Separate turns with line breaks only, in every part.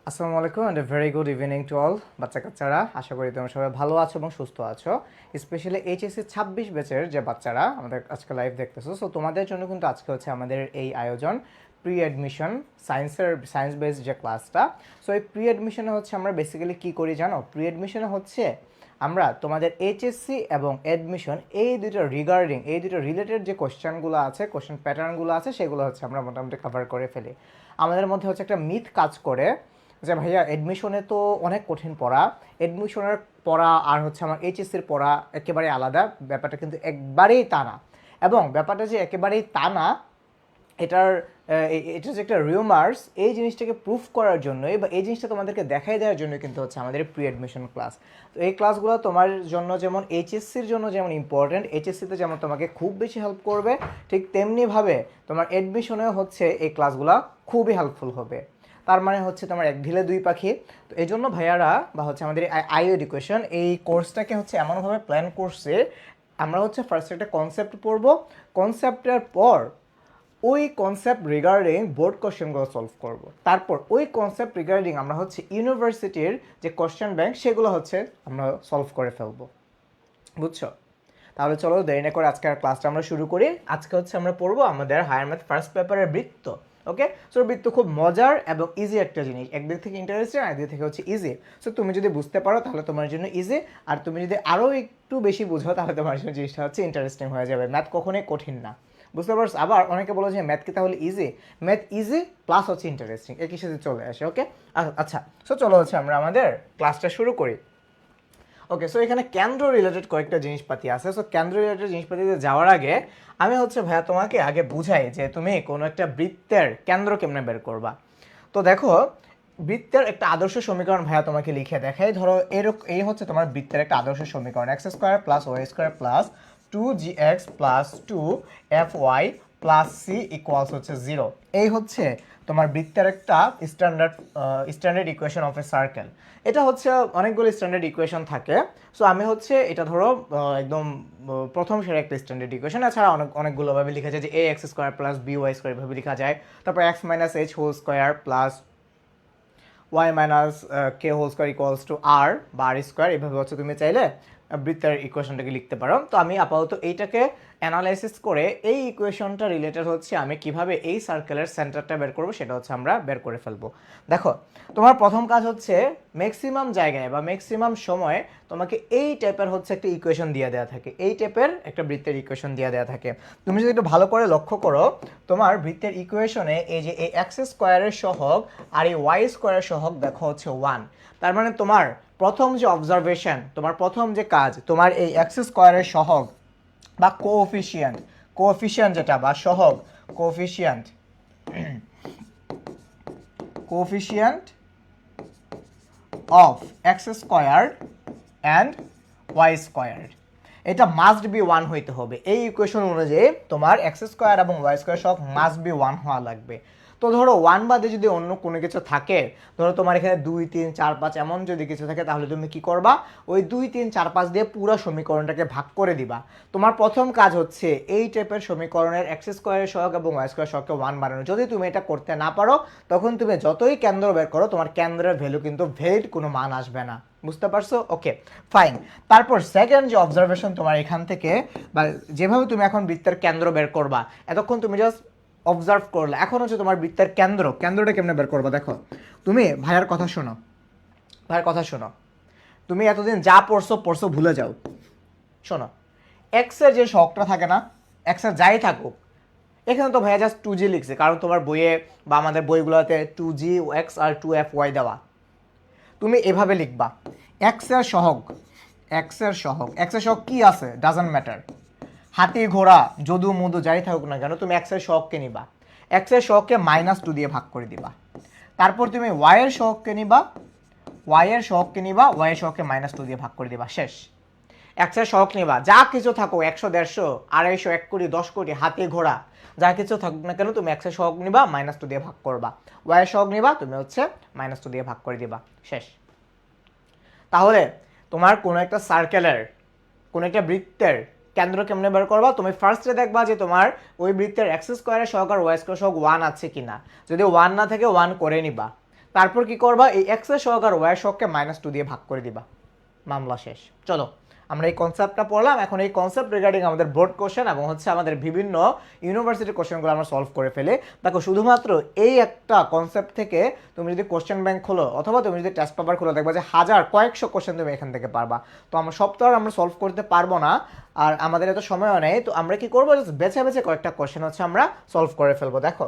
আসসালামু আলাইকুম and very good evening to all বাচ্চা কাচ্চারা। আশা করি তোমরা সবাই ভালো আছো এবং সুস্থ আছো। স্পেশালি এইচএসসি 26 ব্যাচের যে বাচ্চারা আমাদের আজকে লাইভ দেখতেছো, সো তোমাদের জন্য কিন্তু আজকে হচ্ছে আমাদের এই আয়োজন প্রি অ্যাডমিশন সায়েন্স বেসড যে ক্লাসটা। সো এই প্রি অ্যাডমিশনে হচ্ছে আমরা বেসিক্যালি কী করি জানো? প্রি অ্যাডমিশনে হচ্ছে আমরা তোমাদের এইচএসসি এবং অ্যাডমিশন এই দুটো রিলেটেড যে কোশ্চেনগুলো আছে, কোশ্চেন প্যাটার্নগুলো আছে, সেগুলো হচ্ছে আমরা মোটামুটি কভার করে ফেলি। আমাদের মধ্যে হচ্ছে একটা মিথ কাজ করে যে ভাইয়া অ্যাডমিশনে তো অনেক কঠিন পড়া, অ্যাডমিশনের পড়া আর হচ্ছে আমার এইচএসসির পড়া একেবারে আলাদা। ব্যাপারটা কিন্তু একবারেই তা না, এবং ব্যাপারটা যে একেবারেই তা না এটার এটা যে একটা রিউমার্স, এই জিনিসটাকে প্রুফ করার জন্যই বা এই জিনিসটা তোমাদেরকে দেখাই দেওয়ার জন্য কিন্তু হচ্ছে আমাদের প্রি অ্যাডমিশন ক্লাস। তো এই ক্লাসগুলো তোমার জন্য যেমন এইচএসসির জন্য যেমন ইম্পর্টেন্ট, এইচএসসিতে যেমন তোমাকে খুব বেশি হেল্প করবে, ঠিক তেমনিভাবে তোমার অ্যাডমিশনেও হচ্ছে এই ক্লাসগুলো খুবই হেল্পফুল হবে। তার মানে হচ্ছে তোমার এক ঢিলে দুই পাখি। তো এই জন্য ভাইয়ারা বা হচ্ছে আমাদের আই এডুকেশন এই কোর্সটাকে হচ্ছে এমনভাবে প্ল্যান করছে, আমরা হচ্ছে ফার্স্ট একটা কনসেপ্ট পড়বো, কনসেপ্টের পর ওই কনসেপ্ট রিগার্ডিং বোর্ড কোশ্চেনগুলো সলভ করব। তারপর ওই কনসেপ্ট রিগার্ডিং আমরা হচ্ছে ইউনিভার্সিটির যে কোশ্চেন ব্যাংক সেগুলো হচ্ছে আমরা সলভ করে ফেলবো। বুঝছো? তাহলে চলো দেরি না করে আজকের ক্লাসটা আমরা শুরু করি। আজকে হচ্ছে আমরা পড়বো আমাদের হায়ার ম্যাথ ফার্স্ট পেপারের বৃত্ত। ওকে, সো বৃত্ত খুব মজার এবং ইজি একটা জিনিস, একদিক থেকে ইন্টারেস্টিং আর একদিক থেকে হচ্ছে ইজি। সো তুমি যদি বুঝতে পারো তাহলে তোমার জন্য ইজি, আর তুমি যদি আরও একটু বেশি বুঝো তাহলে তোমার জন্য জিনিসটা হচ্ছে ইন্টারেস্টিং হয়ে যাবে। ম্যাথ কখনোই কঠিন না, বুঝতে পারছো? আবার অনেকে বলো যে ম্যাথ কি তাহলে ইজি? ম্যাথ ইজি প্লাস হচ্ছে ইন্টারেস্টিং, একই সাথে চলে আসে। ওকে, আচ্ছা, সো চলো হচ্ছে আমরা আমাদের ক্লাসটা শুরু করি। ওকে, সো এখানে কেন্দ্র রিলেটেড কয়েকটা জিনিসপাতি আছে। সো কেন্দ্র রিলেটেড জিনিসপাতিতে যাওয়ার আগে আমি হচ্ছে ভাইয়া তোমাকে আগে বুঝাই যে তুমি কোনো একটা বৃত্তের কেন্দ্র কেমনে বের করবা। তো দেখো, বৃত্তের একটা আদর্শ সমীকরণ ভাইয়া তোমাকে লিখে দেখাই। ধরো এই হচ্ছে তোমার বৃত্তের একটা আদর্শ সমীকরণ, X square plus Y square plus 2gx plus 2fy plus C equals হচ্ছে 0। এই হচ্ছে তোমার বৃত্তের একটা standard equation of a circle. এটা হচ্ছে অনেকগুলো স্ট্যান্ডার্ড ইকুয়েশন থাকে। সো আমি হচ্ছে এটা ধরো একদম প্রথম সেরা একটা স্ট্যান্ডার্ড ইকুয়েশন। এছাড়া অনেকগুলোভাবে লেখা যায়, যে a x square plus b y square এভাবে লেখা যায়। তারপর x minus H whole square plus Y minus K whole square equals to r বা আর স্কোয়ার, এভাবে হচ্ছে তুমি চাইলে বৃত্তের ইকুয়েশনটাকে লিখতে পারো। তো আমি আপাতত এইটাকে অ্যানালাইসিস করে এই ইকুয়েশনটা রিলেটেড হচ্ছে আমি কিভাবে এই সার্কেলের সেন্টারটা বের করবো সেটা হচ্ছে আমরা বের করে ফেলবো। দেখো, তোমার প্রথম কাজ হচ্ছে ম্যাক্সিমাম জায়গায় বা ম্যাক্সিমাম সময়ে তোমাকে এই টাইপের হচ্ছে একটা ইকুয়েশন দিয়ে দেওয়া থাকে, এই টাইপের একটা বৃত্তের ইকুয়েশন দিয়ে দেওয়া থাকে। তুমি যদি একটু ভালো করে লক্ষ্য করো, তোমার বৃত্তের ইকুয়েশনে এই যে এই এক্স স্কোয়ারের সহগ আর এই ওয়াই স্কোয়ারের সহগ দেখো হচ্ছে 1। তার মানে তোমার প্রথম যে অবজারভেশন, তোমার প্রথম যে কাজ, তোমার এই এক্স স্কোয়ারের সহগ বা কোএফিসিয়েন্ট যেটা বা সহগ, coefficient of X square and Y square, এটা মাস্ট বি 1 হইতে হবে। এই ইকুয়েশন অনুযায়ী তোমার এক্স স্কোয়ার এবং ওয়াই স্কোয়ার সব মাস্ট বি 1 হওয়া লাগবে। তো ধরো 1 বাদে যদি অন্য কোনো কিছু থাকে, ধরো তোমার এখানে 2 3 4 5 এমন যদি কিছু থাকে, তাহলে তুমি কি করবা? ওই 2 3 4 5 দিয়ে পুরো সমীকরণটাকে ভাগ করে দিবা। তোমার প্রথম কাজ হচ্ছে এই টাইপের সমীকরণের এক্স স্কোয়ারের সহগ এবং ওয়াই স্কোয়ার সহগকে 1 বানানো। যদি তুমি এটা করতে না পারো, তখন তুমি যতই কেন্দ্র বের করো, তোমার কেন্দ্রের ভ্যালু কিন্তু ভ্যালিড কোনো মান আসবে না। বুঝতে পারছো? ওকে, ফাইন। তারপর সেকেন্ড যে অবজারভেশন তোমার এখান থেকে, বা যেভাবে তুমি এখন বৃত্তের কেন্দ্র বের করবা, এতক্ষণ তুমি জাস্ট অবজার্ভ করলে, এখন হচ্ছে তোমার বৃত্তের কেন্দ্রটা কেমনে বের করবা। দেখো, তুমি ভাইয়ার কথা শোনো, তুমি এতদিন যা পড়ছো ভুলে যাও। শোনো, এক্সের যে শখটা থাকে না, এক্সের যাই থাকুক, এখানে তো ভাইয়া জাস্ট 2g লিখছে, কারণ তোমার বইয়ে বা আমাদের বইগুলোতে 2gx আর 2fy দেওয়া। তুমি এভাবে লিখবা, এক্সের সহগ কি আছে ডাজন্ট ম্যাটার, হাতি ঘোড়া যদু মধু যাই থাকুক না কেন, তুমি এক্সের সহগকে নিবা, এক্সের সহগকে -2 দিয়ে ভাগ করে দিবা। তারপর তুমি ওয়াইয়ের সহগকে নিবা, ওয়াইয়ের সহগকে -2 দিয়ে ভাগ করে দিবা। শেষ। এক্সের সহগ নিবা, যা কিছু থাকো 100 150 250 1 কোটি 10 কোটি হাতি ঘোড়া যা কিছু থাকুক না কেন, তুমি এক্সের সহগ নিবা, -2 দিয়ে ভাগ করবা। ওয়াইয়ের সহগ নিবা, তুমি হচ্ছে -2 দিয়ে ভাগ করে দিবা। শেষ। তাহলে তোমার কোনো একটা সার্কেলের, কোনো একটা বৃত্তের কেন্দ্র কেমনে বের করবা? তুমি ফার্স্টে দেখবা যে তোমার ওই বৃত্তের এক্স স্কোয়ারের সহগ আর ওয়াই স্কোয়ার সহগ 1 আছে কিনা। যদি 1 না থাকে 1 করে নিবা। তারপর কি করবা, এই এক্স এর সহগ আর ওয়াই এর সহগকে -2 দিয়ে ভাগ করে দিবা, মামলা শেষ। চলো আমরা এই কনসেপ্টটা পড়লাম, এখন এই কনসেপ্ট রিগার্ডিং আমাদের বোর্ড কোশ্চেন এবং হচ্ছে আমাদের বিভিন্ন ইউনিভার্সিটির কোশ্চেনগুলো আমরা সলভ করে ফেলি। দেখো শুধুমাত্র এই একটা কনসেপ্ট থেকে তুমি যদি কোশ্চেন ব্যাংক খোলো অথবা তুমি যদি টেস্ট পেপার খোলো, দেখবা যে হাজার কয়েকশো কোশ্চেন তুমি এখান থেকে পারবা। তো আমরা সব তো আর আমরা সলভ করতে পারবো না, আর আমাদের এত সময়ও নেই। তো আমরা কি করবো, বেছে বেছে কয়েকটা কোশ্চেন হচ্ছে আমরা সলভ করে ফেলবো। দেখো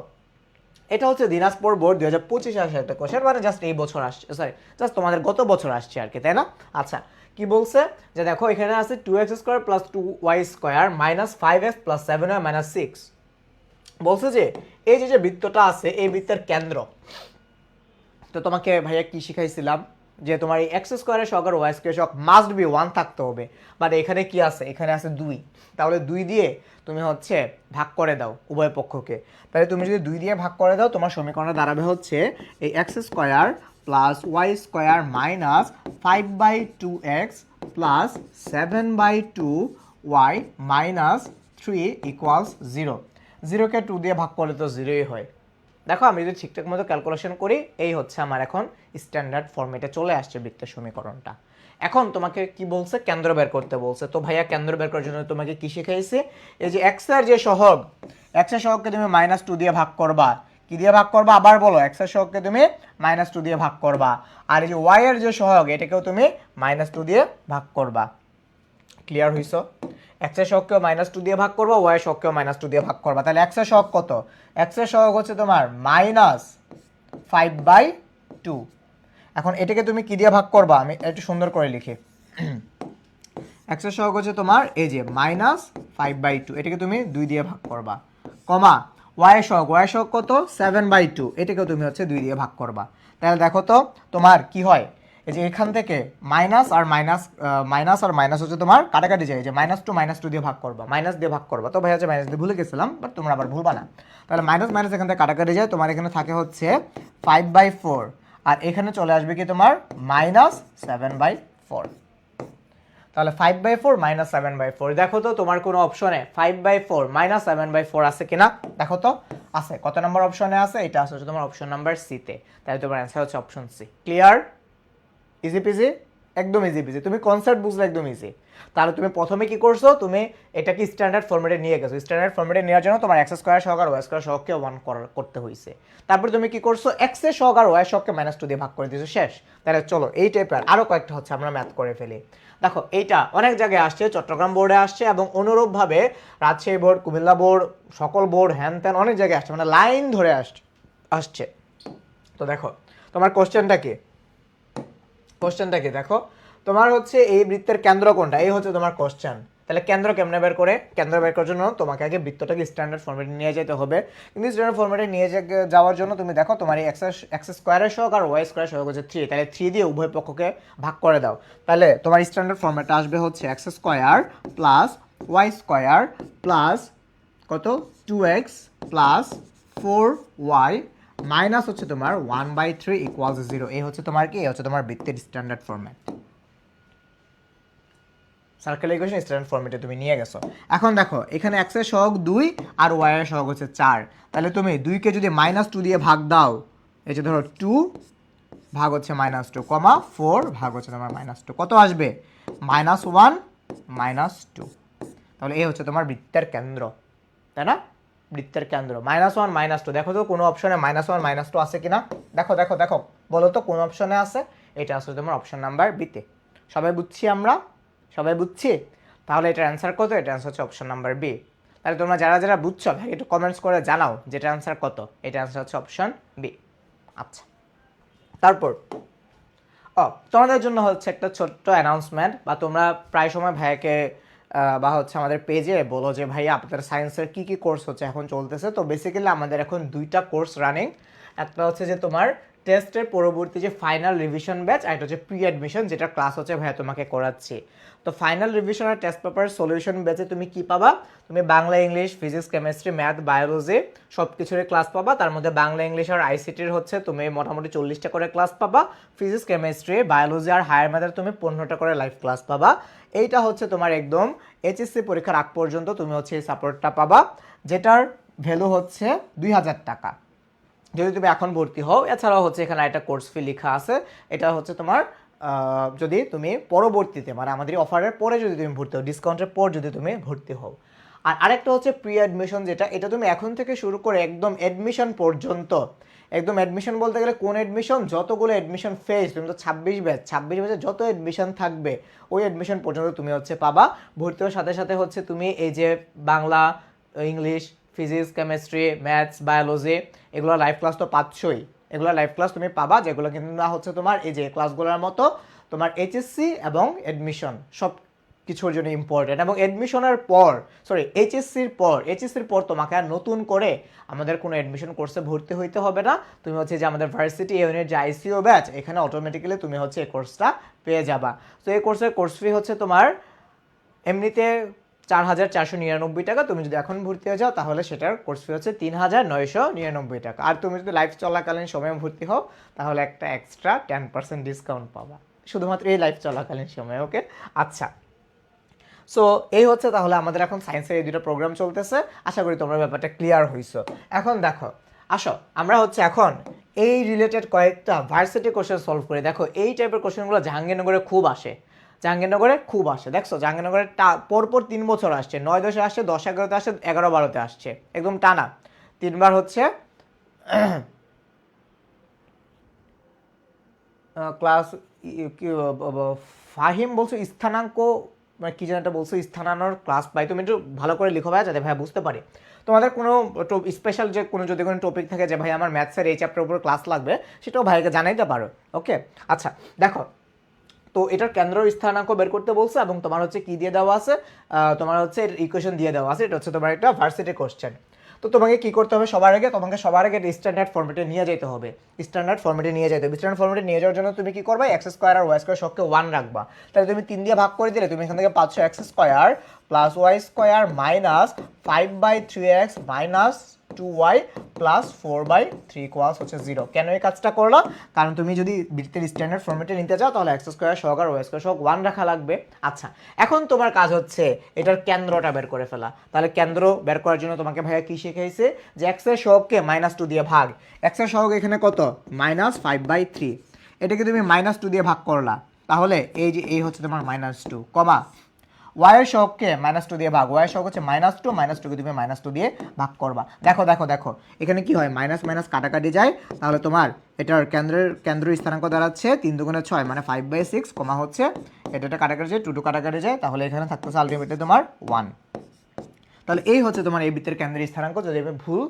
এটা হচ্ছে দিনাজপুর বোর্ড 2025 আসে একটা কোশ্চেন, মানে জাস্ট এই বছর আসছে, সরি জাস্ট তোমাদের গত বছর আসছে আর কি, তাই না? আচ্ছা কি বলছে যে দেখো এখানে আছে 2x² + 2y² - 5x + 7y - 6। বলছে যে এই যে বৃত্তটা আছে এই বৃত্তের কেন্দ্র। তো তোমাকে ভাইয়া কি শিখাইছিলাম যে তোমার এই x² এর সহগ আর y² এর সহগ মাস্ট বি 1 থাকতে হবে, বাট এখানে কি আছে, এখানে আছে 2, তাহলে 2 দিয়ে তুমি হচ্ছে ভাগ করে দাও উভয় পক্ষকে। তাহলে তুমি যদি 2 দিয়ে ভাগ করে দাও তোমার সমীকরণটা দাঁড়াবে হচ্ছে এই x² + y² - 5/2x + 7/2y - 3 = 0। 0কে 2 দিয়ে ভাগ করলে তো 0ই হয়। দেখো আমি যদি ঠিকঠাক মতো ক্যালকুলেশন করি, এই হচ্ছে আমার এখন স্ট্যান্ডার্ড ফরম্যাটে চলে আসছে বৃত্তের সমীকরণটা। এখন তোমাকে কি বলছে, কেন্দ্র বের করতে বলছে। তো ভাইয়া কেন্দ্র বের করার জন্য তোমাকে কি শিখাইছে, এই যে এক্স এর যে সহগ, এক্স এর সহগকে তুমি -2 দিয়ে ভাগ করবা। কি দিয়ে ভাগ করবা আবার বলো, এক্স এর সহগকে তুমি -2 দিয়ে ভাগ করবা, আর এই যে ওয়াই এর যে সহগ এটাকেও তুমি -2 দিয়ে ভাগ করবা। ক্লিয়ার হইছো? এক্স এর সহগকেও -2 দিয়ে ভাগ করবা, ওয়াই এর সহগকেও -2 দিয়ে ভাগ করবা। তাহলে এক্স এর সহগ কত, এক্স এর সহগ হচ্ছে তোমার -5/2। এখন এটাকে তুমি কি দিয়ে ভাগ করবা, আমি একটু সুন্দর করে লিখি। এক্স এর সহগ হচ্ছে তোমার এই যে -5/2, এটাকে তুমি 2 দিয়ে ভাগ করবা, কমা ওয়াই এর সহগ কত 7/2, এটাকেও তুমি হচ্ছে 2 দিয়ে ভাগ করবা। তাহলে দেখো তো তোমার কি হয়, এই যে এখান থেকে মাইনাস আর মাইনাস হচ্ছে তোমার কাটাকাটি যায়, যে -2 দিয়ে ভাগ করবা, মাইনাস দিয়ে ভাগ করবা। তো ভাই হচ্ছে মাইনাস দিয়ে ভুলে গেছিলাম, বাট তোমরা আবার ভুলবা না। তাহলে মাইনাস এখান থেকে কাটাকাটি যায়, তোমার এখানে থাকে হচ্ছে 5/4, আর এখানে চলে আসবে কি তোমার -7/4। তাহলে 5/4 - 7/4। দেখো তো তোমার কোনো অপশনে 5/4 - 7/4 আছে কিনা, দেখো তো আছে। কত নম্বর অপশনে আছে, এটা আছে তোমার অপশন নাম্বার সি তে। তাহলে তোমার অ্যান্সার হচ্ছে option C. Clear? Easy peasy, একদম ইজি পিজি। তুমি কনসেপ্ট বুঝলে একদম ইজি। তাহলে তুমি প্রথমে কি করছো, তুমি এটাকে স্ট্যান্ডার্ড ফরম্যাটে নিয়ে গেছো। স্ট্যান্ডার্ড ফরম্যাটে নেওয়ার জন্য তোমার x² সহগ আর y² সহগকে 1 করতে হয়েছে। তারপর তুমি কি করছো, x এর সহগ আর y সহগকে -2 দিয়ে ভাগ করে দিয়েছো, শেষ। তাহলে চলো এই টাইপের আরো কয়েকটা হচ্ছে আমরা ম্যাথ করে ফেলি। দেখো এইটা অনেক জায়গায় আসছে, চট্টগ্রাম বোর্ডে আসছে এবং অনুরূপভাবে রাজশাহী বোর্ড, কুমিল্লা বোর্ড, সকল বোর্ড হ্যান ত্যান অনেক জায়গায় আসছে, মানে লাইন ধরে আসছে। তো দেখো তোমার কোশ্চেনটা কি দেখো, তোমার হচ্ছে এই বৃত্তের কেন্দ্র কোনটা, এই হচ্ছে তোমার কোশ্চেন। তাহলে কেন্দ্র কেমনে বের করে, কেন্দ্র বের করার জন্য তোমাকে আগে বৃত্তটাকে স্ট্যান্ডার্ড ফরম্যাটে নিয়ে যেতে হবে। কিন্তু স্ট্যান্ডার্ড ফরম্যাটে নিয়ে যাওয়ার জন্য তুমি দেখো তোমার এই x² এর সহগ আর y² সহগ হচ্ছে 3, তাহলে 3 দিয়ে উভয় পক্ষকে ভাগ করে দাও। তাহলে তোমার স্ট্যান্ডার্ড ফরম্যাটে আসবে হচ্ছে x² + y² প্লাস কত 2x প্লাস 4y মাইনাস হচ্ছে তোমার 1/3 = 0। এই হচ্ছে তোমার কি, এই হচ্ছে তোমার বৃত্তের standard format. Circle equation standard ফরম্যাটে তুমি নিয়ে গেছো। এখন দেখো এখানে x এর সহগ 2 আর y এর সহগ হচ্ছে 4। তাহলে তুমি 2 কে যদি -2 দিয়ে ভাগ দাও, এই যে ধরো 2 ভাগ হচ্ছে -2, কমা 4 ভাগ হচ্ছে তোমার -2, কত আসবে -1 -2। তাহলে এই হচ্ছে তোমার বৃত্তের কেন্দ্র, তাই না? বৃত্তের কেন্দ্র -1 -2। দেখো তো কোনো অপশনে -1 -2 আছে কিনা, দেখো দেখো দেখো, বলো তো কোন অপশনে আছে। এটা আসলে তোমার অপশন নাম্বার বিতে। সবাই বুঝছি আমরা, সবাই বুঝছি। তাহলে এটার অ্যান্সার কত, এটা অ্যান্সার হচ্ছে অপশন নাম্বার বি। তাহলে তোমরা যারা যারা বুঝছো ভাই একটু কমেন্টস করে জানাও যেটা অ্যান্সার কত। এটা অ্যান্সার হচ্ছে অপশন বি। আচ্ছা তারপর তোমাদের জন্য হচ্ছে একটা ছোট্ট অ্যানাউন্সমেন্ট, বা তোমরা প্রায় সময় ভাইয়াকে বা হচ্ছে আমাদের পেজে বলো যে ভাইয়া আপনাদের সায়েন্সের কী কী কোর্স হচ্ছে এখন চলতেছে। তো বেসিক্যালি আমাদের এখন 2টা কোর্স রানিং। একটা হচ্ছে যে তোমার টেস্টের পরবর্তী যে ফাইনাল রিভিশন ব্যাচ, আর একটা হচ্ছে প্রি অ্যাডমিশন, যেটা ক্লাস হচ্ছে ভাইয়া তোমাকে করাচ্ছি। তো ফাইনাল রিভিশন আর টেস্ট পেপার সলিউশন ব্যাচে তুমি কি পাবা, তুমি Bangla, English, physics, chemistry, math, biology সব কিছুরই ক্লাস পাবা। তার মধ্যে বাংলা, ইংলিশ আর আইসিটির হচ্ছে তুমি মোটামুটি 40টা করে ক্লাস পাবা। ফিজিক্স, কেমিস্ট্রি, বায়োলজি আর হায়ার ম্যাথের তুমি 15টা করে লাইভ ক্লাস পাবা। এইটা হচ্ছে তোমার একদম এইচএসসি পরীক্ষার আগ পর্যন্ত তুমি হচ্ছে এই সাপোর্টটা পাবা, যেটার ভ্যালু হচ্ছে 2000 টাকা। যদি তুমি এখন ভর্তি হও। এছাড়াও হচ্ছে এখানে একটা কোর্স ফি লেখা আছে, এটা হচ্ছে তোমার যদি তুমি পরবর্তীতে মানে আমাদের অফারের পরে যদি তুমি ভর্তি হও, ডিসকাউন্টের পর যদি তুমি ভর্তি হও। আর আরেকটা হচ্ছে প্রি অ্যাডমিশন, যেটা এটা তুমি এখন থেকে শুরু করে একদম অ্যাডমিশন পর্যন্ত, একদম অ্যাডমিশন বলতে গেলে কোন অ্যাডমিশন, যতগুলো অ্যাডমিশন ফেজ, তুমি তো 26 ব্যাচে যত অ্যাডমিশন থাকবে ওই অ্যাডমিশন পর্যন্ত তুমি হচ্ছে পাবা। ভর্তি হওয়ার সাথে সাথে হচ্ছে তুমি এই যে Bangla, English, physics, chemistry, maths, biology, এগুলো লাইভ ক্লাস তো পাচ্ছই, এগুলো লাইভ ক্লাস তুমি পাবা, যেগুলো কিন্তু না হচ্ছে তোমার এই যে ক্লাসগুলোর মতো তোমার এইচএসসি এবং অ্যাডমিশন সব কিছুর জন্য ইম্পর্টেন্ট। এবং অ্যাডমিশনের পর এইচএসসির পর তোমাকে আর নতুন করে আমাদের কোনো অ্যাডমিশন কোর্সে ভর্তি হইতে হবে না। তুমি হচ্ছে যে আমাদের ভার্সিটি ইউনিট যে আইসিও ব্যাচ, এখানে অটোমেটিক্যালি তুমি হচ্ছে এই কোর্সটা পেয়ে যাবা। তো এই কোর্সের কোর্স ফি হচ্ছে তোমার এমনিতে 4,499 টাকা। তুমি যদি এখন ভর্তি হয়ে যাও তাহলে সেটার কোর্স ফি হচ্ছে 3,999 টাকা। আর তুমি যদি লাইভ চলাকালীন সময়ে ভর্তি হও তাহলে একটা এক্সট্রা 10% ডিসকাউন্ট পাবা, শুধুমাত্র এই লাইভ চলাকালীন সময়ে। ওকে, আচ্ছা। সো এই হচ্ছে তাহলে আমাদের এখন সায়েন্সের এই দুটো প্রোগ্রাম চলতেছে। আশা করি তোমরা ব্যাপারটা ক্লিয়ার হইছো। এখন দেখো, আসো আমরা হচ্ছে এখন এই রিলেটেড কয়েকটা ভার্সিটি কোশ্চেন সলভ করি। দেখো এই টাইপের কোশ্চেনগুলো জাহাঙ্গীরনগরে খুব আসে, দেখছো জাহাঙ্গীরনগরে পরপর 3 বছর আসছে, 9-10 আসছে, 10-11-তে আসছে, 11-12-তে আসছে, একদম টানা 3বার হচ্ছে ক্লাস ফাহিম বলছো স্থানাঙ্ক, মানে কি যেন একটা বলছো, স্থানানোর ক্লাস পাই। তুমি একটু ভালো করে লিখো ভাই, যাতে ভাই বুঝতে পারি। তোমাদের কোনো স্পেশাল যে কোনো যদি কোনো টপিক থাকে যে ভাই আমার ম্যাথসের এই চ্যাপ্টার উপর ক্লাস লাগবে, সেটাও ভাইকে জানাইতে পারো। ওকে, আচ্ছা দেখো, তো এটার কেন্দ্র স্থানাঙ্ক বের করতে বলছে এবং তোমার হচ্ছে কি দিয়ে দেওয়া আছে, তোমার হচ্ছে ইকুয়েশন দিয়ে দেওয়া আছে। এটা হচ্ছে তোমার একটা ভার্সিটি কোশ্চেন। তো তোমাকে কি করতে হবে, সবার আগে স্ট্যান্ডার্ড ফর্মেটে নিয়ে যেতে হবে। স্ট্যান্ডার্ড ফর্মেটে নিয়ে নিয়ে যাওয়ার জন্য তুমি কি করবে, এক্স স্কোয়ার আর ওয়াই স্কোয়ার সবকে 1 রাখবা। তাহলে তুমি 3 দিয়ে ভাগ করে দিলে তুমি এখান থেকে পাচ্ছ X square plus Y square minus 5/3x minus 2y plus 4/3 equals হচ্ছে 0। কেন এই কাজটা করলো? কারণ তুমি যদি বৃত্তের স্ট্যান্ডার্ড ফর্মেটে নিতে চাও তাহলে এক্স স্কোয়ার সহগ আর ওয়াই স্কোয়ার সহগ 1 রাখা লাগবে। আচ্ছা, এখন তোমার কাজ হচ্ছে এটার কেন্দ্রটা বের করে ফেলা। তাহলে কেন্দ্র বের করার জন্য তোমাকে ভাইয়া কি শিখাইছে, যে এক্স এর সহগকে -2 দিয়ে ভাগ। এক্স এর সহগ এখানে কত, -5/3, এটাকে তুমি -2 দিয়ে ভাগ করলা, তাহলে এই যে এই হচ্ছে তোমার -2 কমা ওয়াইয়ের সহগকে -2 দিয়ে ভাগ, ওয়াইয়ের সহগ হচ্ছে -2, -2কে তুমি -2 দিয়ে ভাগ করবা। দেখো এখানে কি হয়, মাইনাস মাইনাস কাটাকাটি যায়, তাহলে তোমার এটার কেন্দ্র স্থানাঙ্ক দাঁড়াচ্ছে 3 দুগুণে 6 মানে 5/6 কমা হচ্ছে এটা কাটাকাটি যায়, 2 কাটাকাটি যায়, তাহলে এখানে থাকতেছে আলটিমেটলি তোমার 1। তাহলে এই হচ্ছে তোমার এই বৃত্তের কেন্দ্রের স্থানাঙ্ক, যদি আমি ভুল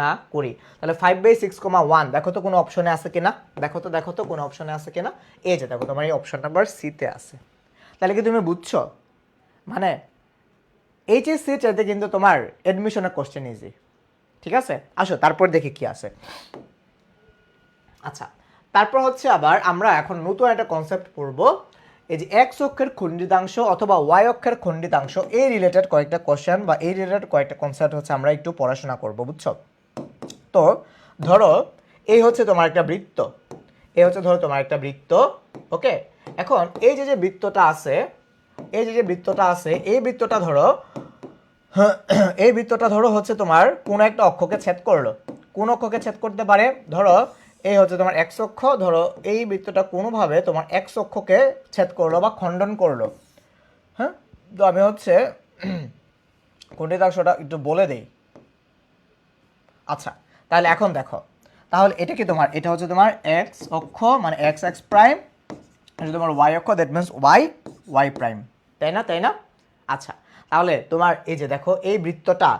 না করি। তাহলে 5/6, 1, দেখো তো কোনো অপশনে আছে কিনা, দেখো তো কোনো অপশনে আছে কিনা। এই যে দেখো তোমার এই অপশন নাম্বার সিতে আছে। তাহলে কি তুমি বুঝছো, মানে এইচএসসি চাইতে কিন্তু তোমার অ্যাডমিশনের কোশ্চেন ইজি। ঠিক আছে, আসো তারপর দেখি কি আছে। আচ্ছা, তারপর হচ্ছে আবার আমরা এখন নতুন একটা কনসেপ্ট পড়বো, এই যে এক্স অক্ষের খণ্ডিতাংশ অথবা ওয়াই অক্ষের খণ্ডিতাংশ, এই রিলেটেড কয়েকটা কোশ্চেন বা এই রিলেটেড কয়েকটা কনসেপ্ট হচ্ছে আমরা একটু পড়াশোনা করবো, বুঝছো? তো ধরো এই হচ্ছে তোমার একটা বৃত্ত, ওকে। এখন এই যে বৃত্তটা আছে, এই বৃত্তটা ধরো হচ্ছে তোমার কোন একটা অক্ষকে ছেদ করলো। কোন অক্ষকে ছেদ করতে পারে, ধরো এই হচ্ছে তোমার এক্স অক্ষ, ধরো এই বৃত্তটা কোনোভাবে তোমার এক্স অক্ষকে ছেদ করলো বা খণ্ডন করলো। হ্যাঁ, তো আমি হচ্ছে খণ্ডিতাংশটা একটু বলে দেই। আচ্ছা, তাহলে এখন দেখো, তাহলে এটা কি তোমার, এটা হচ্ছে তোমার এক্স অক্ষ মানে এক্স এক্স প্রাইম, এটা তোমার ওয়াই অক্ষ, that means Y Y prime, তাই না? আচ্ছা, তাহলে তোমার এই যে দেখো এই বৃত্তটা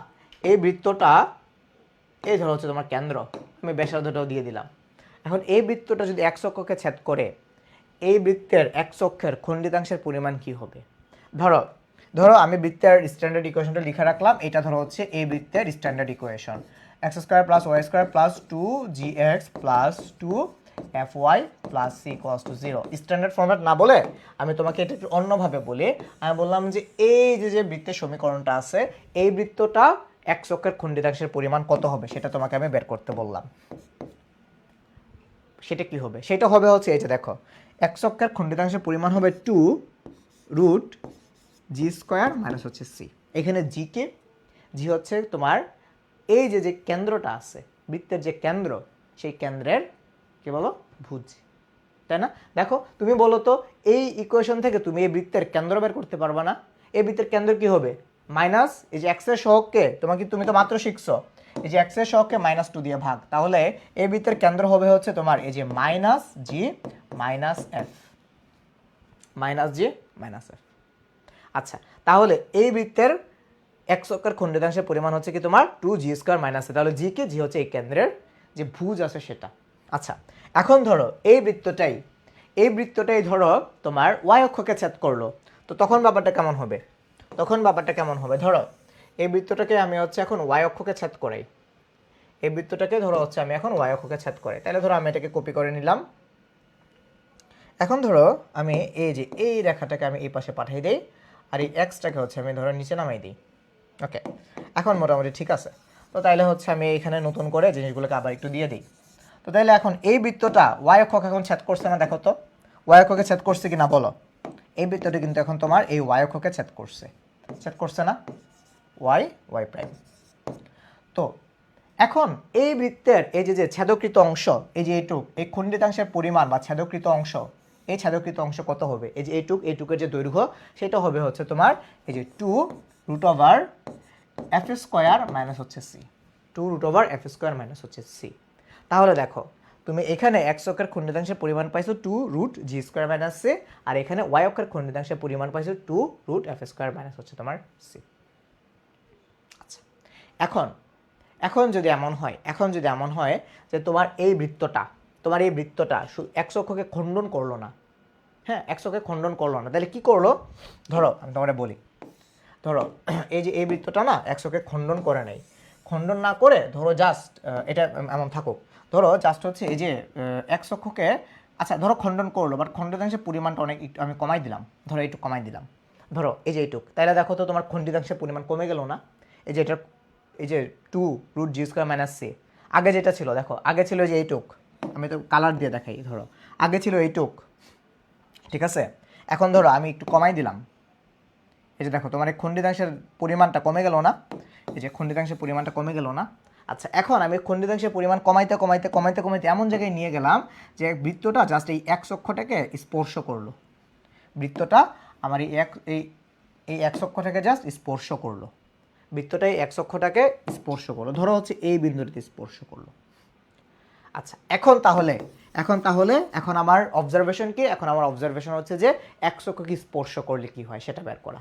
এই ধরো হচ্ছে তোমার কেন্দ্র, আমি ব্যাসার্ধটাও দিয়ে দিলাম। এখন এই বৃত্তটা যদি এক্স অক্ষকে ছেদ করে, এই বৃত্তের এক্স অক্ষের খণ্ডিতাংশের পরিমাণ কি হবে? ধরো আমি বৃত্তের স্ট্যান্ডার্ড ইকুয়েশনটা লিখে রাখলাম, এটা ধরো হচ্ছে এই বৃত্তের standard equation, X square plus Y square plus 2gx plus 2fy plus c equals to 0। Standard format না বলে আমি তোমাকে এটা একটু অন্যভাবে বলি। আমি বললাম যে এই যে বৃত্তের সমীকরণটা আছে, এই বৃত্তটা এক্স অক্ষের খণ্ডিতাংশের পরিমাণ কত হবে সেটা তোমাকে আমি বের করতে বললাম। সেটা কি হবে? সেটা হবে হচ্ছে এই যে দেখো, এক্স অক্ষের খণ্ডিতাংশের পরিমাণ হবে 2√g² মাইনাস হচ্ছে c। এখানে জি হচ্ছে তোমার এই যে কেন্দ্রটা আছে, বৃত্তের যে কেন্দ্র, সেই কেন্দ্রের কি বলো ভুজ, তাই না? দেখো তুমি বলো তো এই ইকুয়েশন থেকে তুমি এই বৃত্তের কেন্দ্র বের করতে পারবা না? এই বৃত্তের কেন্দ্র কি হবে? মাইনাস এই যে এক্স এর সহগকে তুমি তো মাত্র শিখছো, এই যে এক্স এর সহগকে -2 দিয়ে ভাগ, তাহলে এই বৃত্তের কেন্দ্র হবে হচ্ছে তোমার এই যে -g -f, -g -f। আচ্ছা, তাহলে এই বৃত্তের এক অক্ষের খণ্ডিতাংশের পরিমাণ হচ্ছে কি তোমার 2g² - a, তাহলে জি কে জি হচ্ছে এই কেন্দ্রের যে ভুজ আছে সেটা। আচ্ছা, এখন ধরো এই বৃত্তটাই ধরো তোমার ওয়াই অক্ষকে ছেদ করলো, তো তখন ব্যাপারটা কেমন হবে? ধরো এই বৃত্তটাকে আমি হচ্ছে এখন ওয়াই অক্ষকে ছেদ করাই, এই বৃত্তটাকে ধরো হচ্ছে আমি এখন ওয়াই অক্ষকে ছেদ করাই, তাহলে ধরো আমি এটাকে কপি করে নিলাম। এখন ধরো আমি এই যে এই রেখাটাকে আমি এই পাশে পাঠিয়ে দিই, আর এই এক্সটাকে হচ্ছে আমি ধরো নিচে নামাই দিই। ওকে, এখন মোটামুটি ঠিক আছে। তো তাইলে হচ্ছে আমি এখানে নতুন করে জিনিসগুলোকে আবার একটু দিয়ে দিই। তো তাইলে এখন এই বৃত্তটা ওয়াই অক্ষকে এখন ছেদ করছে না? দেখো তো ওয়াই অক্ষকে ছেদ করছে কি না বলো? এই বৃত্তটি কিন্তু এখন তোমার এই ওয়াই অক্ষকে ছেদ করছে না? Y prime. তো এখন এই বৃত্তের এই যে ছেদকৃত অংশ, এই যে এইটুক, এই খণ্ডিতাংশের পরিমাণ বা ছেদকৃত অংশ, এই ছেদকৃত অংশ কত হবে? এই যে এইটুকের যে দৈর্ঘ্য সেটা হবে হচ্ছে তোমার এই যে 2√f² হচ্ছে c, 2√f² হচ্ছে c। তাহলে দেখো তুমি এখানে x অক্ষের খণ্ডিতাংশের পরিমাণ পাইছো 2√g² - c, আর এখানে y অক্ষের খণ্ডিতাংশের পরিমাণ পাইছো 2√f² হচ্ছে তোমার c। আচ্ছা, এখন যদি এমন হয় যে তোমার এই বৃত্তটা x অক্ষকে খণ্ডন করলো না, হ্যাঁ x অক্ষকে খণ্ডন করলো না, তাহলে কি করলো? ধরো আমি তোমাকে বলি, ধরো এই যে এই বৃত্তটা না x অক্ষকে খণ্ডন করে নাই, খণ্ডন না করে ধরো জাস্ট এটা এমন থাকুক, ধরো জাস্ট হচ্ছে এই যে x অক্ষকে, আচ্ছা ধরো খণ্ডন করলো, বাট খণ্ডিতাংশের পরিমাণটা অনেক একটু আমি কমাই দিলাম, ধরো একটু কমাই দিলাম, ধরো এই যে এইটুক, তাহলে দেখো তো তোমার খণ্ডিতাংশের পরিমাণ কমে গেল না? এই যে এটা এই যে 2√g² - c, আগে যেটা ছিল দেখো, আগে ছিল যে এইটুক, আমি তো কালার দিয়ে দেখাই, ধরো আগে ছিল এইটুক, ঠিক আছে? এখন ধরো আমি একটু কমাই দিলাম, এই যে দেখো তোমার এই খণ্ডিতাংশের পরিমাণটা কমে গেল না? এই যে খণ্ডিতাংশের পরিমাণটা কমে গেল না? আচ্ছা, এখন আমি খণ্ডিতাংশের পরিমাণ কমাইতে এমন জায়গায় নিয়ে গেলাম যে বৃত্তটা জাস্ট এই x অক্ষটাকে স্পর্শ করলো, বৃত্তটা আমার এই x অক্ষটাকে জাস্ট স্পর্শ করলো, বৃত্তটাই x অক্ষটাকে স্পর্শ করলো, ধরো হচ্ছে এই বিন্দুটিতে স্পর্শ করলো। আচ্ছা, এখন আমার অবজারভেশন কি? এখন আমার অবজারভেশন হচ্ছে যে x অক্ষকে স্পর্শ করলে কি হয় সেটা বের করা।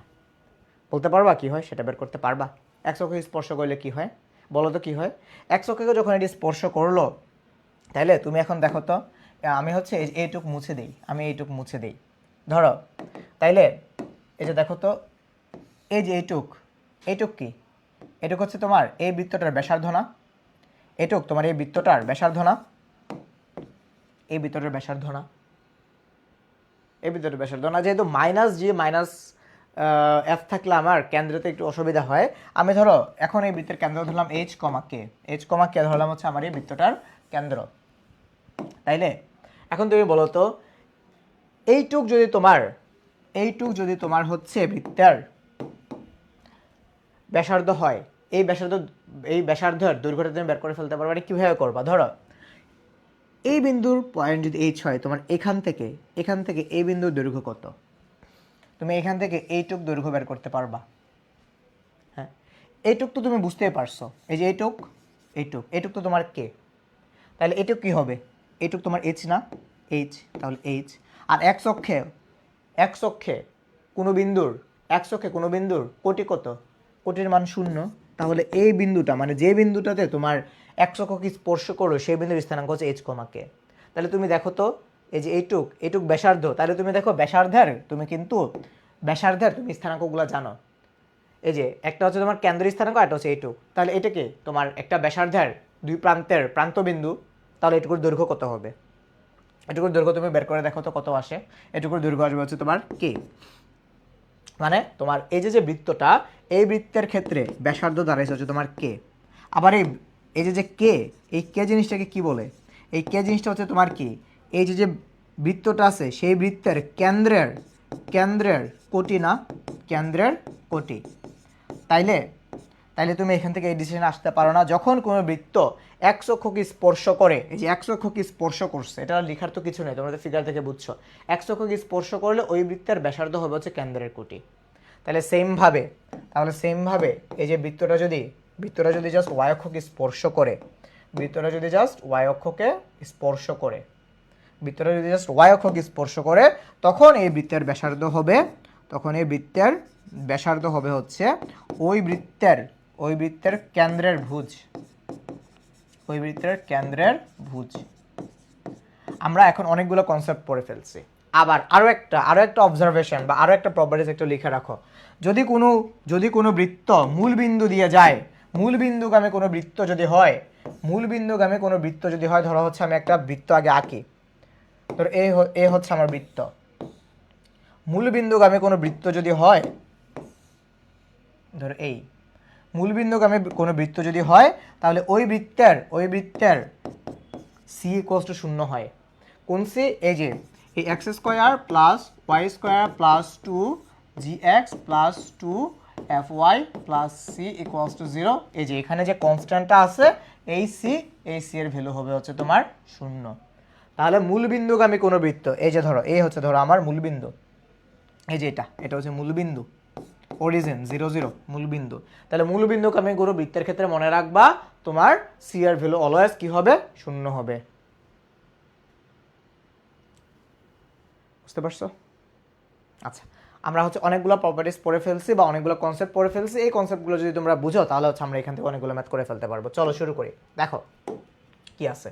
বলতে পারবা কি হয়? সেটা বের করতে পারবা? x অক্ষকে স্পর্শ করলে কি হয় বলো তো? কি হয় x অক্ষকে যখন এটি স্পর্শ করলো, তাহলে তুমি এখন দেখো তো, আমি হচ্ছে এইটুক মুছে দেই, ধরো তাইলে এই যে দেখো তো, এই যে এইটুক কি? এটুক হচ্ছে তোমার এই বৃত্তটার ব্যাসার্ধ না? এটুক তোমার এই বৃত্তটার ব্যাসার্ধ না? এই বৃত্তটার ব্যাসার্ধ না? যেহেতু -g -f থাকলে আমার কেন্দ্রতে একটু অসুবিধা হয়, আমি ধরো এখন এই বৃত্তের কেন্দ্র ধরলাম h, k ধরলাম হচ্ছে আমার এই বৃত্তটার কেন্দ্র। তাইলে এখন তুমি বলো তো, এইটুক যদি তোমার হচ্ছে বৃত্তের ব্যাসার্ধ হয়, এই ব্যাসার্ধের দৈর্ঘ্যটা তুমি বের করে ফেলতে পারবে। মানে কীভাবে করবা? ধরো এই বিন্দুর পয়েন্ট যদি h হয়, তোমার এখান থেকে এই বিন্দুর দৈর্ঘ্য কত? তুমি এখান থেকে এইটুক দৈর্ঘ্য বের করতে পারবা। হ্যাঁ, এইটুক তো তুমি বুঝতেই পারছো, এই যে এইটুক তো তোমার কে, তাহলে এইটুক কি হবে? এইটুক তোমার h না? h, তাহলে h। আর x অক্ষে কোনো বিন্দুর কোটি কত? কোটির মান 0, তাহলে এই বিন্দুটা মানে যে বিন্দুটাতে তোমার x অক্ষকে স্পর্শ করলো সেই বিন্দুর স্থানাঙ্ক হচ্ছে h, k। তাহলে তুমি দেখো তো, এই যে এইটুক ব্যাসার্ধ, তাহলে তুমি দেখো ব্যাসার্ধের তুমি স্থানাঙ্কগুলো জানো। এই যে একটা হচ্ছে তোমার কেন্দ্রের স্থানাঙ্ক, একটা হচ্ছে এইটুক, তাহলে এটাকে তোমার একটা ব্যাসার্ধের দুই প্রান্তের প্রান্তবিন্দু, তাহলে এটুকুর দৈর্ঘ্য কত হবে? এটুকুর দৈর্ঘ্য তুমি বের করে দেখো তো কত আসে। এটুকুর দৈর্ঘ্য আসবে হচ্ছে তোমার কে, মানে তোমার এই যে বৃত্তটা, এই বৃত্তের ক্ষেত্রে ব্যাসার্ধ দাঁড়াইছে হচ্ছে তোমার কে। আবার এই যে কে, এই কে জিনিসটাকে কি বলে? এই কে জিনিসটা হচ্ছে তোমার কি, এই যে বৃত্তটা আছে সেই বৃত্তের কেন্দ্রের কোটি না? কেন্দ্রের কোটি। তাইলে তাইলে তুমি এখান থেকে এই ডিসিশন আসতে পারো না, যখন কোনো বৃত্ত এক্স অক্ষকে স্পর্শ করে, এই যে এক্স অক্ষকে স্পর্শ করছে, এটা লেখার তো কিছু নেই, তোমরা তো ফিগার থেকে বুঝছো, এক্স অক্ষকে স্পর্শ করলে ওই বৃত্তের ব্যাসার্ধ হবে হচ্ছে কেন্দ্রের কোটি। তাহলে সেমভাবে এই যে বৃত্তটা যদি জাস্ট ওয়াই অক্ষকে স্পর্শ করে, তখন এই বৃত্তের ব্যাসার্ধ হবে হচ্ছে ওই বৃত্তের কেন্দ্রের ভুজ। আমরা এখন অনেকগুলো কনসেপ্ট পড়ে ফেলছি। আবার আরো একটা অবজারভেশন বা আরো একটা প্রপার্টিজ একটু লিখে রাখো। যদি কোনো বৃত্ত মূল বিন্দু দিয়ে যায়, মূলবিন্দুগামী কোনো বৃত্ত যদি হয়, ধরো হচ্ছে আমি একটা বৃত্ত আগে আঁকি, ধরো এ হচ্ছে আমার বৃত্ত। মূলবিন্দুগামী কোনো বৃত্ত যদি হয়, ধরো এই মূলবিন্দুগামী কোনো বৃত্ত যদি হয়, তাহলে ওই বৃত্তের সি ইকুয়ালস টু 0 হয়। কোন সি? এই যে এই x square plus Y square plus 2gx plus 2fy plus C equals to 0। এই যে এখানে যে কনস্ট্যান্টটা আছে এই সি এর ভ্যালু হবে হচ্ছে তোমার 0। তাহলে মূলবিন্দুগামী কোনো বৃত্ত, এই যে ধরো এই হচ্ছে ধরো আমার মূলবিন্দু, এই যে এটা হচ্ছে মূলবিন্দু, অরিজিন 0 0 মূলবিন্দু। তাহলে মূলবিন্দুগামী কোনো বৃত্তের ক্ষেত্রে মনে রাখবা তোমার সি এর ভ্যালু অলওয়েজ কি হবে? 0 হবে। বুঝতে পারছো? আচ্ছা, আমরা হচ্ছে অনেকগুলো প্রপার্টিজ পড়ে ফেলছি বা অনেকগুলো কনসেপ্ট পড়ে ফেলছি। এই কনসেপ্টগুলো যদি তোমরা বুঝো তাহলে হচ্ছে আমরা এখান থেকে অনেকগুলো ম্যাথ করে ফেলতে পারবো। চলো শুরু করি। দেখো কি আছে।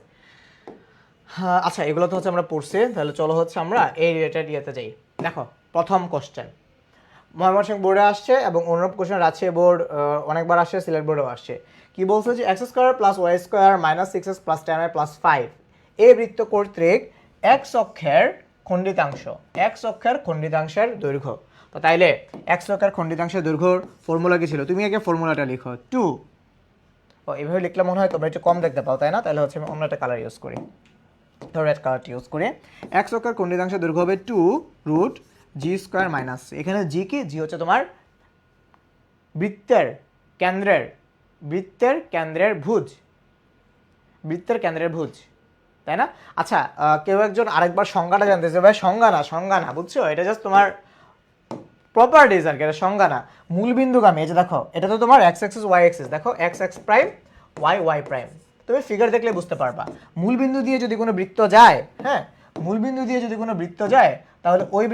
হ্যাঁ আচ্ছা, এগুলো তো হচ্ছে আমরা পড়ছি, তাহলে চলো হচ্ছে আমরা এই রিলেটেড ইয়েতে যাই। দেখো প্রথম কোশ্চেন ময়মনসিংহ বোর্ডে আসছে এবং অনুরূপ কোশ্চেন রাজশাহী বোর্ড অনেকবার আসছে, সিলেট বোর্ডেও আসছে। কি বলছে যে X square plus Y square minus 6x plus 10y plus 5 এই বৃত্ত কর্তৃক এক্স অক্ষের খণ্ডিতাংশের দৈর্ঘ্য। তো তাইলে এক্স অক্ষের খণ্ডিতাংশের দৈর্ঘ্যর ফর্মুলা কি ছিল? তুমি আগে ফর্মুলাটা লিখো 2। ও এইভাবে লিখলে মনে হয় তোমরা একটু কম দেখতে পাও, তাই না? তাহলে হচ্ছে আমি অন্য একটা কালার ইউজ করি, ধরো রেড কালারটি ইউজ করে। এক্স অক্ষের খণ্ডিতাংশের দৈর্ঘ্য হবে 2√g² মাইনাস, এখানে জি কি? জি হচ্ছে তোমার বৃত্তের কেন্দ্রের ভুজ, তাই না? আচ্ছা, কেউ একজন আরেকবার সংজ্ঞাটা জানতে চাই। ভাই সংজ্ঞা না বুঝছো, এটা জাস্ট তোমার প্রপার্টিজ আর কি, এটা সংজ্ঞা না। মূলবিন্দুগামী, এই যে দেখো এটা তো তোমার এক্স এক্সিস ওয়াই এক্সিস, দেখো X X prime Y prime, তুমি ফিগার দেখলে বুঝতে পারবা। মূলবিন্দু দিয়ে যদি কোনো বৃত্ত যায়, হ্যাঁ তাহলে ওই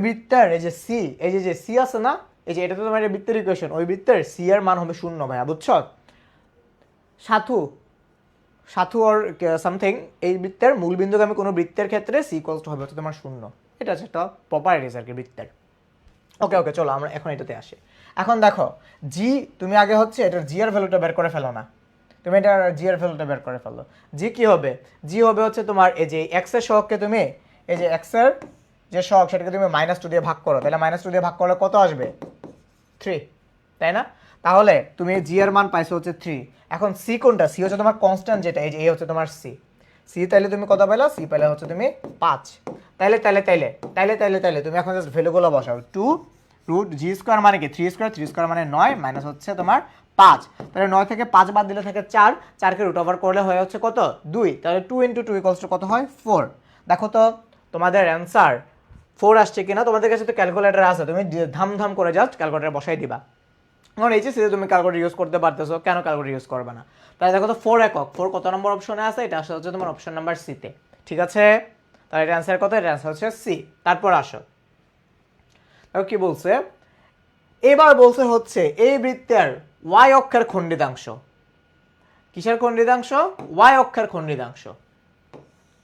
বৃত্তের এই যে সি, এই যে সি আছে না, এই যে এটা তো তোমার বৃত্তের ইকুয়েশন, ওই বৃত্তের সি এর মান হবে 0 ভাইয়া, বুঝছো? সাথু অর সামথিং, এই বৃত্তের মূলবিন্দুগামী কোনো বৃত্তের ক্ষেত্রে সি ইকুয়ালস টু হবে হচ্ছে তোমার 0। এটা হচ্ছে একটা প্রপার্টিজ আর কি বৃত্তের। ওকে চলো আমরা এখন এটাতে আসি। এখন দেখো জি, তুমি আগে হচ্ছে এটার জি এর ভ্যালুটা বের করে ফেলো না, তুমি এটার জি এর ভ্যালুটা বের করে ফেলো। জি কি হবে? জি হবে হচ্ছে তোমার এই যে এক্স এর সহগকে তুমি, এই যে এক্স এর যে সহগ সেটাকে তুমি -2 দিয়ে ভাগ করো, তাহলে -2 দিয়ে ভাগ করলে কত আসবে? 3, তাই না? তাহলে তুমি জি এর মান পাইছো হচ্ছে 3। এখন সি কোনটা? সি হচ্ছে তোমার কনস্ট্যান্ট, যেটা এই যে এ হচ্ছে তোমার সি। তাইলে তুমি কত পাইলা? সি পাইলে হচ্ছে তুমি 5। তাইলে তুমি এখন জাস্ট ভ্যালুগুলো বসাও। 2√g² মানে কি? 3² মানে 9 মাইনাস হচ্ছে তোমার 5। তাহলে 9 থেকে 5 বাদ দিলে থাকে 4, 4কে রুট ওভার করলে হয় হচ্ছে কত? 2। তাহলে 2 × 2 = কত হয়? 4। দেখো তো তোমাদের অ্যান্সার 4 আসছে কিনা। তোমাদের কাছে তো ক্যালকুলেটর আছে, তুমি ধাম করে জাস্ট ক্যালকুলেটর বসাই দিবা। এখন এইচএসসিতে তুমি ক্যালকুলেটর ইউজ করতে পারতেছো, কেন ক্যালকুলেটর ইউজ করবে না? তাহলে দেখো তো 4 একক, 4 কত নম্বর অপশনে আছে? এটা আসলে হচ্ছে তোমার অপশন নাম্বার সিতে, ঠিক আছে? তাহলে এটা অ্যান্সার কত? এটা অ্যান্সার হচ্ছে সি। তারপর আসো, দেখো কি বলছে। এবার বলছে হচ্ছে এই বৃত্তের ওয়াই অক্ষের খণ্ডিতাংশ। কিসের খণ্ডিতাংশ? ওয়াই অক্ষের খণ্ডিতাংশ।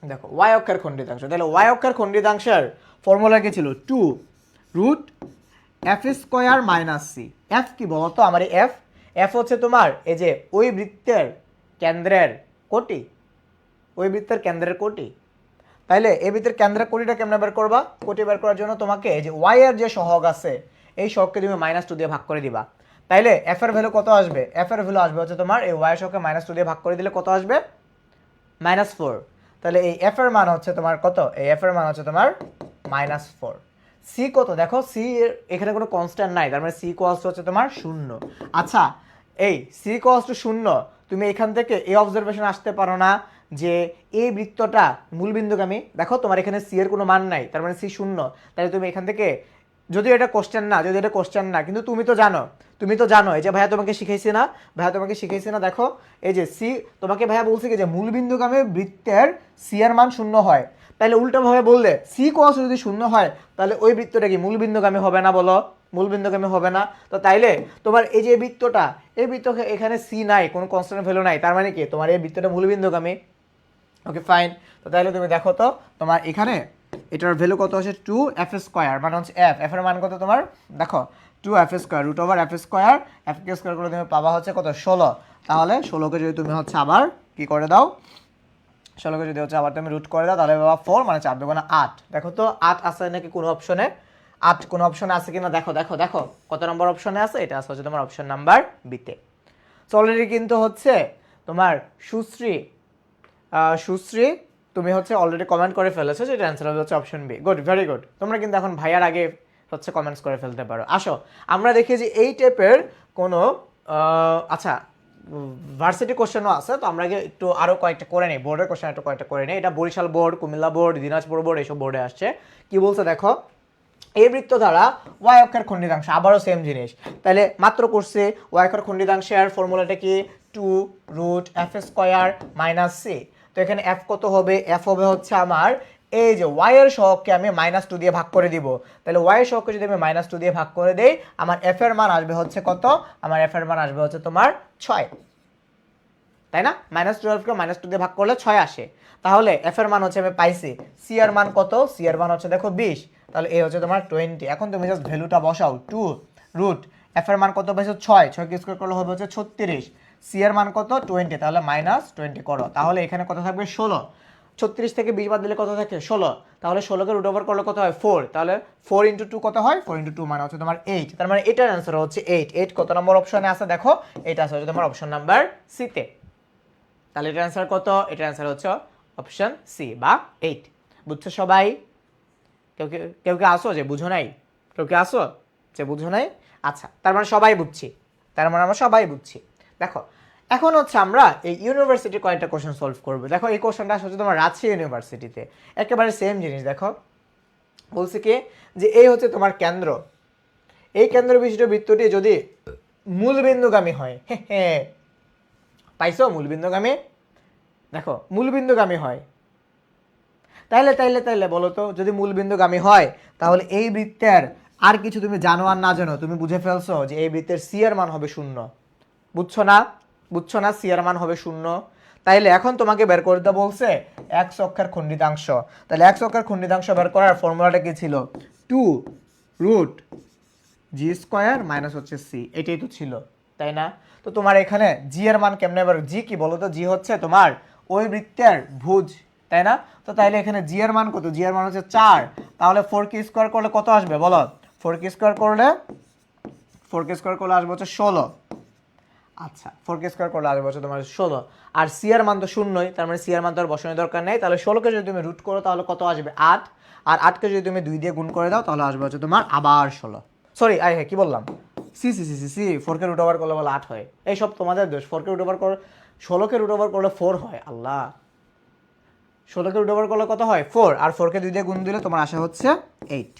দেখো ওয়াই অক্ষের খণ্ডিতাংশ, তাহলে ওয়াই অক্ষের খণ্ডিতাংশের ফর্মুলা কি ছিল? 2√f² minus C. এফ কি বলতো? আমার এই এফ হচ্ছে তোমার এই যে ওই বৃত্তের কেন্দ্রের কোটি, তাইলে এই বৃত্তের কেন্দ্রের কোটিটা কেমনে বের করবা? কোটি বের করার জন্য তোমাকে এই যে ওয়াই এর যে সহগ আছে এই সহগকে তুমি -2 দিয়ে ভাগ করে দিবা। তাইলে এফ এর ভ্যালু কত আসবে? এফ এর ভ্যালু আসবে হচ্ছে তোমার এই ওয়াই এর সহগকে -2 দিয়ে ভাগ করে দিলে কত আসবে? -4। তাহলে এই এফ এর মান হচ্ছে তোমার কত? এই এফ এর মান হচ্ছে তোমার -4। সি কত দেখো, সি এখানে কোনো কনস্ট্যান্ট নাই, তার মানে সি ইকুয়ালস হচ্ছে তোমার 0। আচ্ছা এই সি ইকুয়ালস টু 0, তুমি এখান থেকে এই অবজারভেশন আসতে পারো না যে এই বৃত্তটা মূলবিন্দুগামী। দেখো তোমার এখানে সি এর কোনো মান নাই, তার মানে সি 0, তাহলে তুমি এখান থেকে, যদিও এটা কোশ্চেন না, কিন্তু তুমি তো জানো এই যে ভাইয়া তোমাকে শিখাইছি না, দেখো এই যে সি, তোমাকে ভাইয়া বলছে কি যে মূলবিন্দুগামী বৃত্তের সি এর মান 0 হয়, তাহলে উল্টোভাবে বললে সি কোয়াস যদি 0 হয় তাহলে ওই বৃত্তটা কি মূলবিন্দুগামী হবে না বলো? মূলবিন্দুগামী হবে না। তো তাইলে তোমার এই যে বৃত্তটা, এই বৃত্ত এখানে সি নাই, কোনো কনস্ট্যান্ট ভ্যালু নাই, তার মানে কি তোমার এই বৃত্তটা মূলবিন্দুগামী। Okay fine. তো তাহলে তুমি দেখো তো তোমার এখানে এটার ভ্যালু কত হচ্ছে 2f², মানে হচ্ছে এফ এর মান কত তোমার, দেখো 2f², √f², f² করে তুমি পাবা হচ্ছে কত 16। তাহলে 16কে যদি তুমি হচ্ছে আবার কি করে দাও, 16কে যদি হচ্ছে আবার তুমি রুট করে দাও, তাহলে বাবা 4, মানে 4 দুগুণে 8। দেখো তো 8 আছে নাকি কোনো অপশনে, 8 কোনো অপশনে আছে কিনা দেখো দেখো দেখো কত নম্বর অপশনে আছে, এটা আছে হচ্ছে তোমার অপশন নাম্বার বিতে। সো অলরেডি কিন্তু হচ্ছে তোমার সুশ্রী তুমি হচ্ছে অলরেডি কমেন্ট করে ফেলেছো যে এটা অ্যান্সার হচ্ছে option B. Good, very good. তোমরা কিন্তু এখন ভাইয়ার আগে হচ্ছে কমেন্টস করে ফেলতে পারো। আসো আমরা দেখি যে এই টাইপের কোনো আচ্ছা ভার্সিটি কোশ্চেনও আছে, তো আমরা একটু আরও কয়েকটা করে নিই, বোর্ডের কোশ্চেন একটু কয়েকটা করে নিই। এটা Barishal board, Comilla board, Dinajpur board, এইসব বোর্ডে আসছে। কি বলছে দেখো, এই বৃত্ত দ্বারা ওয়াই অক্ষের খণ্ডিতাংশ, আবারও সেম জিনিস, তাহলে মাত্র করছে ওয়াই অক্ষের খণ্ডিতাংশের ফর্মুলাটা কি 2√f² - c। তো এখানে এফ কত হবে, এফ হবে হচ্ছে আমার এই যে ওয়াই এর সহগকে আমি -2 দিয়ে ভাগ করে দিব, তাহলে ওয়াই এর সহগকে যদি আমি -2 দিয়ে ভাগ করে দেই, আমার এফ এর মান আসবে হচ্ছে কত, আমার এফ এর মান আসবে হচ্ছে তোমার 6, তাই না? -12কে -2 দিয়ে ভাগ করলে 6 আসে। তাহলে এফ এর মান হচ্ছে আমি পাইছি, সি এর মান কত, সি এর মান হচ্ছে দেখো 20, তাহলে এই হচ্ছে তোমার 20। এখন তুমি জাস্ট ভ্যালুটা বসাও, 2 এফ এর মান কত পাইছো 6 কে স্কয়ার করলে হবে হচ্ছে 36, সি এর মান কত 20, তাহলে -20 করো, তাহলে এখানে কত থাকবে 16, 36 থেকে 20 বাদ দিলে কত থাকে 16, তাহলে 16কে রুট ওভার করলে কত হয় 4, তাহলে 4 × 2 কত হয়, 4 × 2 মানে হচ্ছে তোমার 8, তার মানে এটার অ্যান্সার হচ্ছে 8 কত নম্বর অপশনে আছে দেখো, এটা আছে হচ্ছে তোমার অপশন নাম্বার সি তে। তাহলে এটার অ্যান্সার কত, এটার অ্যান্সার হচ্ছে অপশন সি বা 8। বুঝছো সবাই? কেউ কে আসো যে বুঝো নাই, কেউ কে আসো যে বুঝো নাই? আচ্ছা, তার মানে সবাই বুঝছি, তার মানে আমরা সবাই বুঝছি। দেখো এখন হচ্ছে আমরা এই ইউনিভার্সিটির কয়েকটা কোশ্চেন সলভ করবো। দেখো এই কোশ্চেনটা হচ্ছে তোমার রাজশাহী ইউনিভার্সিটিতে, একেবারে সেম জিনিস। দেখো বলছে কি যে এই হচ্ছে তোমার কেন্দ্র, এই কেন্দ্র বিশিষ্ট বৃত্তটি যদি মূলবিন্দুগামী হয়, হ্যাঁ পাইছো মূলবিন্দুগামী, দেখো মূলবিন্দুগামী হয়, তাইলে বলো তো যদি মূলবিন্দুগামী হয় তাহলে এই বৃত্তের আর কিছু তুমি জানো আর না জানো, তুমি বুঝে ফেলছো যে এই বৃত্তের সি এর মান হবে 0। বুঝছো না সি এর মান হবে 0। তাইলে এখন তোমাকে বের করতে বলছে এক্স অক্ষের খণ্ডিতাংশ, তাহলে এক্স অক্ষের খণ্ডিতাংশ বের করার ফর্মুলাটা কি ছিল, 2√g² হচ্ছে সি, এটাই তো ছিল, তাই না? তো তোমার এখানে জি এর মান কেমনে, এবার জি কি বলো তো, জি হচ্ছে তোমার ওই বৃত্তের ভুজ, তাই না? তো তাইলে এখানে জি এর মান কত, জি এর মান হচ্ছে 4, তাহলে 4k² করলে কত আসবে বলো, 4k² করলে আসবে হচ্ছে 16। আচ্ছা 4k² করলে আসবে হচ্ছে তোমার 16, আর সি এর মান তো 0ই, তার মানে সি এর মান তো আর বসানোর দরকার নেই, তাহলে 16কে যদি তুমি রুট করো তাহলে কত আসবে 8, আর 8কে যদি তুমি 2 দিয়ে গুণ করে দাও তাহলে আসবে হচ্ছে তোমার আবার 16। সরি হ্যাঁ কি বললাম, সি 4কে রুট ওভার করলে বলে 8 হয়, এইসব তোমাদের দোষ। 4কে রুট ওভার করে 16কে রুট ওভার করলে 4 হয়, আল্লাহ 16কে রুট ওভার করলে কত হয় 4, আর 4কে 2 দিয়ে গুণ দিলে তোমার আসা হচ্ছে 8,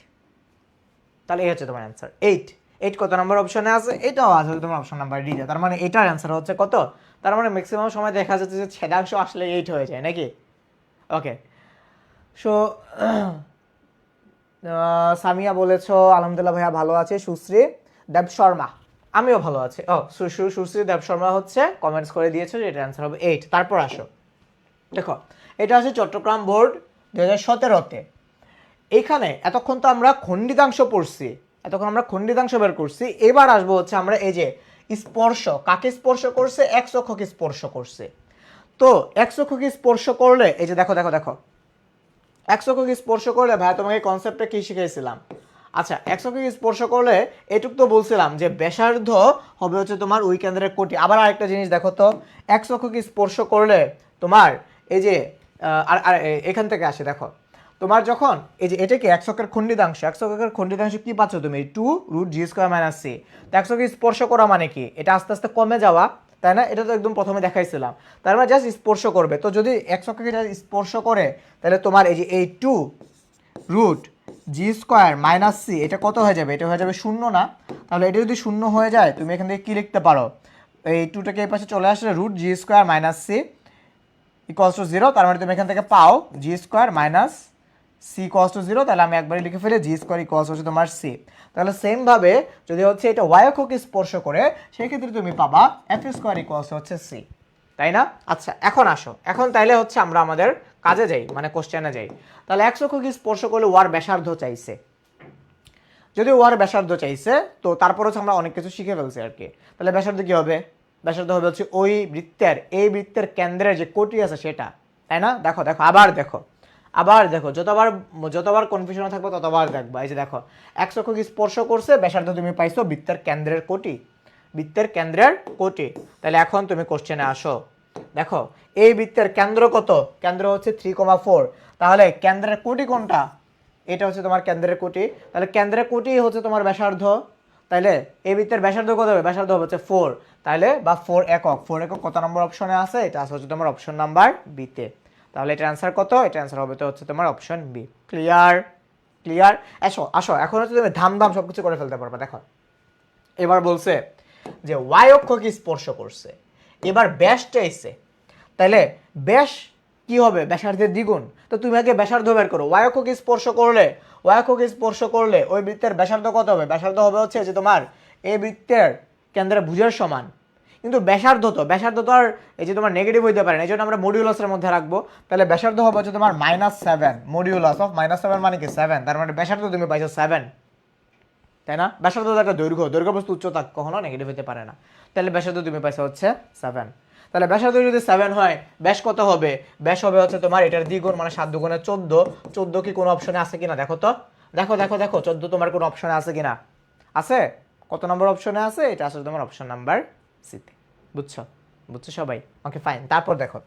তাহলে এই হচ্ছে তোমার অ্যান্সার 8 কত নম্বর অপশনে আছে, এটাও আছে তোমার অপশন নাম্বার ডি, তার মানে এটার অ্যান্সার হচ্ছে কত, তার মানে ম্যাক্সিমাম সময় দেখা যাচ্ছে যে ছেদাংশ আসলে 8 হয়ে যায় নাকি। ওকে সো সামিয়া বলেছো আলহামদুলিল্লাহ ভাইয়া ভালো আছে, সুশ্রী দেব শর্মা আমিও ভালো আছি, সুশ্রী দেব শর্মা হচ্ছে কমেন্টস করে দিয়েছো যে এটার অ্যান্সার হবে 8। তারপর আসো দেখো এটা হচ্ছে চট্টগ্রাম বোর্ড 2017-তে, এইখানে এতক্ষণ তো আমরা খণ্ডিতাংশ পড়ছি, বের করছি, এবার আসবো হচ্ছে আমরা এই যে স্পর্শ, কাকে স্পর্শ করছে, এক্স অক্ষকে স্পর্শ করছে। তো এক্স অক্ষকে স্পর্শ করলে এই যে দেখো এক্স অক্ষকে স্পর্শ করলে ভাই তোমাকে কনসেপ্টটা কি শিখাইছিলাম, আচ্ছা এক্স অক্ষকে স্পর্শ করলে এটুক তো বলছিলাম যে ব্যাসার্ধ হবে হচ্ছে তোমার ওই কেন্দ্রের কোটি। আবার আরেকটা জিনিস দেখো তো, এক্স অক্ষকে স্পর্শ করলে তোমার এই যে আর এখান থেকে আসে দেখো, তোমার যখন এই যে এটা কি x অক্ষের খণ্ডিতাংশ, x অক্ষের খণ্ডিতাংশ কি পাচ্ছ তুমি 2 root g square minus C. তো x অক্ষকে স্পর্শ করা মানে কি, এটা আস্তে আস্তে কমে যাওয়া, তাই না? এটা তো একদম প্রথমে দেখাইছিলাম, তার মানে জাস্ট স্পর্শ করবে। তো যদি x অক্ষকে স্পর্শ করে তাহলে তোমার এই যে এই 2 root g square minus C এটা কত হয়ে যাবে, এটা হয়ে যাবে শূন্য না? তাহলে এটা যদি শূন্য হয়ে যায় তুমি এখান থেকে কি লিখতে পারো, এই 2টাকে এই পাশে চলে আসলে root g square minus c equals to 0, তার মানে তুমি এখান থেকে পাও g square minus c equals to 0। তাহলে আমি একবারই লিখে ফেলি জি স্কয়ার ইকুয়ালস হচ্ছে তোমার সি। তাহলে সেম ভাবে যদি হচ্ছে এটা ওয়াই অক্ষকে স্পর্শ করে সেই ক্ষেত্রে তুমি পাবা এফ স্কয়ার ইকুয়ালস হচ্ছে সি, তাই না? আচ্ছা এখন আসো, এখন তাইলে হচ্ছে আমরা আমাদের কাজে যাই, মানে কোশ্চেনে যাই। তাহলে এক্স অক্ষকে স্পর্শ করলে ওয়ার ব্যাসার্ধ চাইছে, যদি ওয়ার ব্যাসার্ধ চাইছে তো তারপর হচ্ছে আমরা অনেক কিছু শিখে ফেলছি আর কি। তাহলে ব্যাসার্ধ কি হবে, ব্যাসার্ধ হবে হচ্ছে ওই বৃত্তের, এই বৃত্তের কেন্দ্রের যে কোটি আছে সেটা, তাই না? দেখো দেখো আবার দেখো, আবার দেখো, যতবার কনফিউশন থাকবে ততবার দেখবা। এই যে দেখো এক্স অক্ষকে স্পর্শ করছে, ব্যাসার্ধ তুমি পাইছো বৃত্তের কেন্দ্রের কোটি, বৃত্তের কেন্দ্রের কোটি। তাহলে এখন তুমি কোশ্চেনে আসো, দেখো এই বৃত্তের কেন্দ্র কত, কেন্দ্র হচ্ছে 3,4, তাহলে কেন্দ্রের কোটি কোনটা, এটা হচ্ছে তোমার কেন্দ্রের কোটি। তাহলে কেন্দ্রের কোটি হচ্ছে তোমার ব্যাসার্ধ, তাহলে এই বৃত্তের ব্যাসার্ধ কত হবে, ব্যাসার্ধ হচ্ছে 4, তাহলে বা 4 একক, 4 একক কত নম্বর অপশনে আছে, এটা আছে হচ্ছে তোমার অপশন নাম্বার বিতে। তাহলে এটার অ্যান্সার কত, এটার অ্যান্সার হবে তো হচ্ছে তোমার অপশন বি। ক্লিয়ার? ক্লিয়ার? আসো আসো, এখন হচ্ছে তুমি ধাম সব কিছু করে ফেলতে পারবে। দেখো এবার বলছে যে ওয়াই অক্ষকে স্পর্শ করছে, এবার ব্যাস চাইছে, তাহলে ব্যাস কি হবে, ব্যাসার্ধের দ্বিগুণ। তো তুমি আগে ব্যাসার্ধ বের করো, ওয়াই অক্ষকে স্পর্শ করলে, ওয়াই অক্ষকে স্পর্শ করলে ওই বৃত্তের ব্যাসার্ধ কত হবে, ব্যাসার্ধ হবে হচ্ছে যে তোমার এই বৃত্তের কেন্দ্রে ভুজের সমান। কিন্তু ব্যাসার্ধ তো আর এই যে তোমার নেগেটিভ হইতে পারে না, এই জন্য আমরা মডিউলাসের মধ্যে রাখবো। তাহলে ব্যাসার্ধ হবে হচ্ছে তোমার -7, মডিউলাস অফ -7 মানে কি 7, তার মানে ব্যাসার্ধ তুমি পাইছো 7, তাই না? ব্যাসার্ধ তো একটা দৈর্ঘ্য বস্তু উচ্চতা কখনো নেগেটিভ হতে পারে না। তাহলে ব্যাসার্ধ তুমি পাইছো হচ্ছে 7। তাহলে ব্যাসার্ধ যদি 7 হয়, ব্যাস কত হবে, ব্যাস হবে হচ্ছে তোমার এটার দ্বিগুণ, মানে 7 দুগুণে 14। 14 কি কোনো অপশনে আছে কিনা দেখো তো, দেখো দেখো দেখো 14 তোমার কোনো অপশনে আছে কিনা, আছে? কত নম্বর অপশনে আছে, এটা আসলে তোমার অপশন নাম্বার সিতে। বুঝছো? বুঝছো সবাই? Okay fine. তারপর দেখো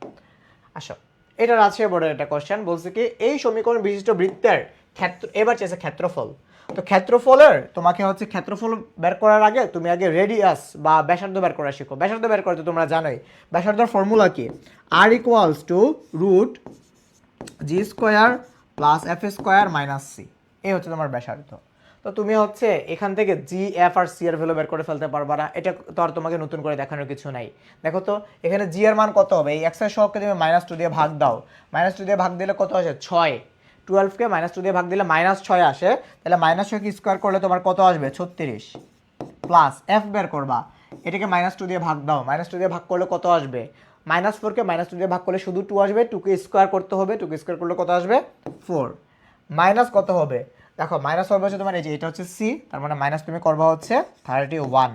আসো, এটা রাজশাহী বোর্ডের একটা কোশ্চেন, বলছে কি এই সমীকরণ বিশিষ্ট বৃত্তের ক্ষেত্র, এবার চেয়েছে ক্ষেত্রফল। তো ক্ষেত্রফলের তোমাকে হচ্ছে ক্ষেত্রফল বের করার আগে তুমি আগে রেডিয়াস বা ব্যাসার্ধ বের করা শিখো। ব্যাসার্ধ বের করতে তোমরা জানোই ব্যাসার্ধের ফর্মুলা কি, r equals to root g square plus f square minus c, এই হচ্ছে তোমার ব্যাসার্ধ। তো তুমি হচ্ছে এখান থেকে জি এফ আর সি এর ভ্যালু বের করে ফেলতে পারবা না, এটা তো আর তোমাকে নতুন করে দেখানোর কিছু নাই। দেখো তো এখানে জি এর মান কত হবে, এই এক্স এর সহগকে তুমি -2 দিয়ে ভাগ দাও, -2 দিয়ে ভাগ দিলে কত আসে 6, 12কে -2 দিয়ে ভাগ দিলে -6 আসে, তাহলে -6 কে স্কোয়ার করলে তোমার কত আসবে 36, প্লাস এফ বের করবা, এটাকে -2 দিয়ে ভাগ দাও, -2 দিয়ে ভাগ করলে কত আসবে, -4কে -2 দিয়ে ভাগ করলে শুধু 2 আসবে, 2কে স্কোয়ার করতে হবে, 2কে স্কোয়ার করলে কত আসবে 4, মাইনাস কত হবে, দেখো মাইনাস হবে হচ্ছে তোমার এই যে এটা হচ্ছে সি, তার মানে মাইনাস তুমি করবা হচ্ছে 31।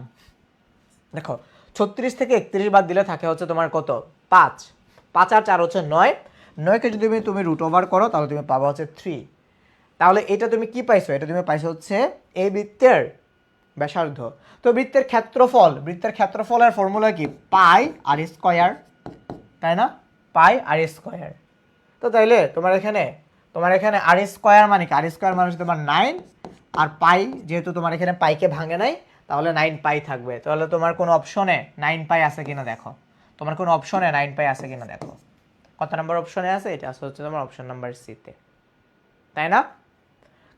দেখো 36 থেকে 31 বাদ দিলে থাকে হচ্ছে তোমার কত 5, 5 আর 4 হচ্ছে 9, 9কে যদি তুমি রুট ওভার করো তাহলে তুমি পাবা হচ্ছে 3। তাহলে এটা তুমি কি পাইছো, এটা তুমি পাইছো হচ্ছে এই বৃত্তের ব্যাসার্ধ। তো বৃত্তের ক্ষেত্রফলের ফর্মুলা কি, পাই আর স্কয়ার, তাই না? পাই আর স্কয়ার। তো তাইলে তোমার এখানে আর স্কয়ার মানে কি, আর স্কয়ার মানে হচ্ছে তোমার 9, আর পাই যেহেতু তোমার এখানে পাইকে ভাঙে নাই তাহলে 9 পাই থাকবে। তাহলে তোমার কোনো অপশনে 9 পাই আছে কিনা দেখো, তোমার কোনো অপশনে 9 পাই আছে কিনা দেখো, কত নম্বর অপশনে আছে, এটা আছে হচ্ছে তোমার অপশন নাম্বার সিতে, তাই না?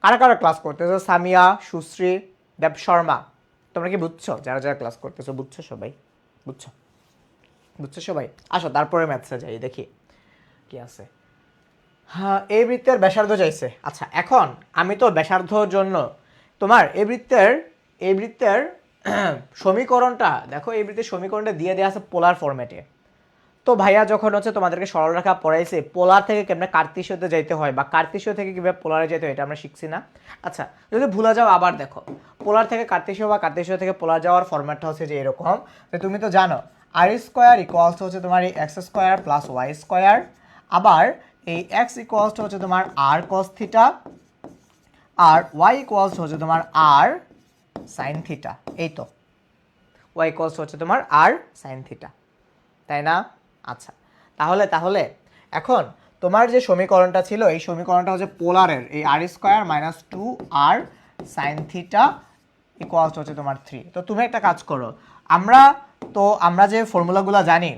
কারা কারা ক্লাস করতেছো, সামিয়া, সুশ্রী, দেব শর্মা, তোমরা কি বুঝছো, যারা যারা ক্লাস করতেছো বুঝছো সবাই, বুঝছো? বুঝছো সবাই? আসো তারপরে ম্যাথসে যাই, দেখি কি আছে। হ্যাঁ এই বৃত্তের ব্যাসার্ধ চাইছে। আচ্ছা এখন আমি তো ব্যাসার্ধর জন্য তোমার এই বৃত্তের সমীকরণটা দেখো, এই বৃত্তের সমীকরণটা দিয়ে দেওয়া আছে পোলার ফরম্যাটে। তো ভাইয়া যখন হচ্ছে তোমাদেরকে সরলরেখা পড়াইছে পোলার থেকে কেমনে কার্তেশীয়তে যাইতে হয় বা কার্তেশীয় থেকে কিভাবে পোলারে যেতে হয় এটা আমরা শিখছি না। আচ্ছা যদি ভুলে যাও আবার দেখো, পোলার থেকে কার্তেশীয় বা কার্তেশীয় থেকে পোলার যাওয়ার ফরম্যাটটা হচ্ছে যে এরকম, যে তুমি তো জানো আর স্কোয়ার ইকুয়ালস হচ্ছে তোমার এই x square plus Y square, আবার এই এক্স ইকুয়ালস হচ্ছে তোমার আর কস থিটা, আর ওয়াই ইকুয়ালস হচ্ছে তোমার আর সাইন থিটা, এই তো ওয়াই ইকুয়ালস হচ্ছে তোমার আর সাইন থিটা, তাই না? আচ্ছা তাহলে এখন তোমার যে সমীকরণটা ছিল এই সমীকরণটা হচ্ছে পোলারের এই আর স্কোয়ার মাইনাস টু আর সাইন থিটা ইকুয়ালস হচ্ছে তোমার 3। তো তুমি একটা কাজ করো, আমরা যে ফর্মুলাগুলো জানি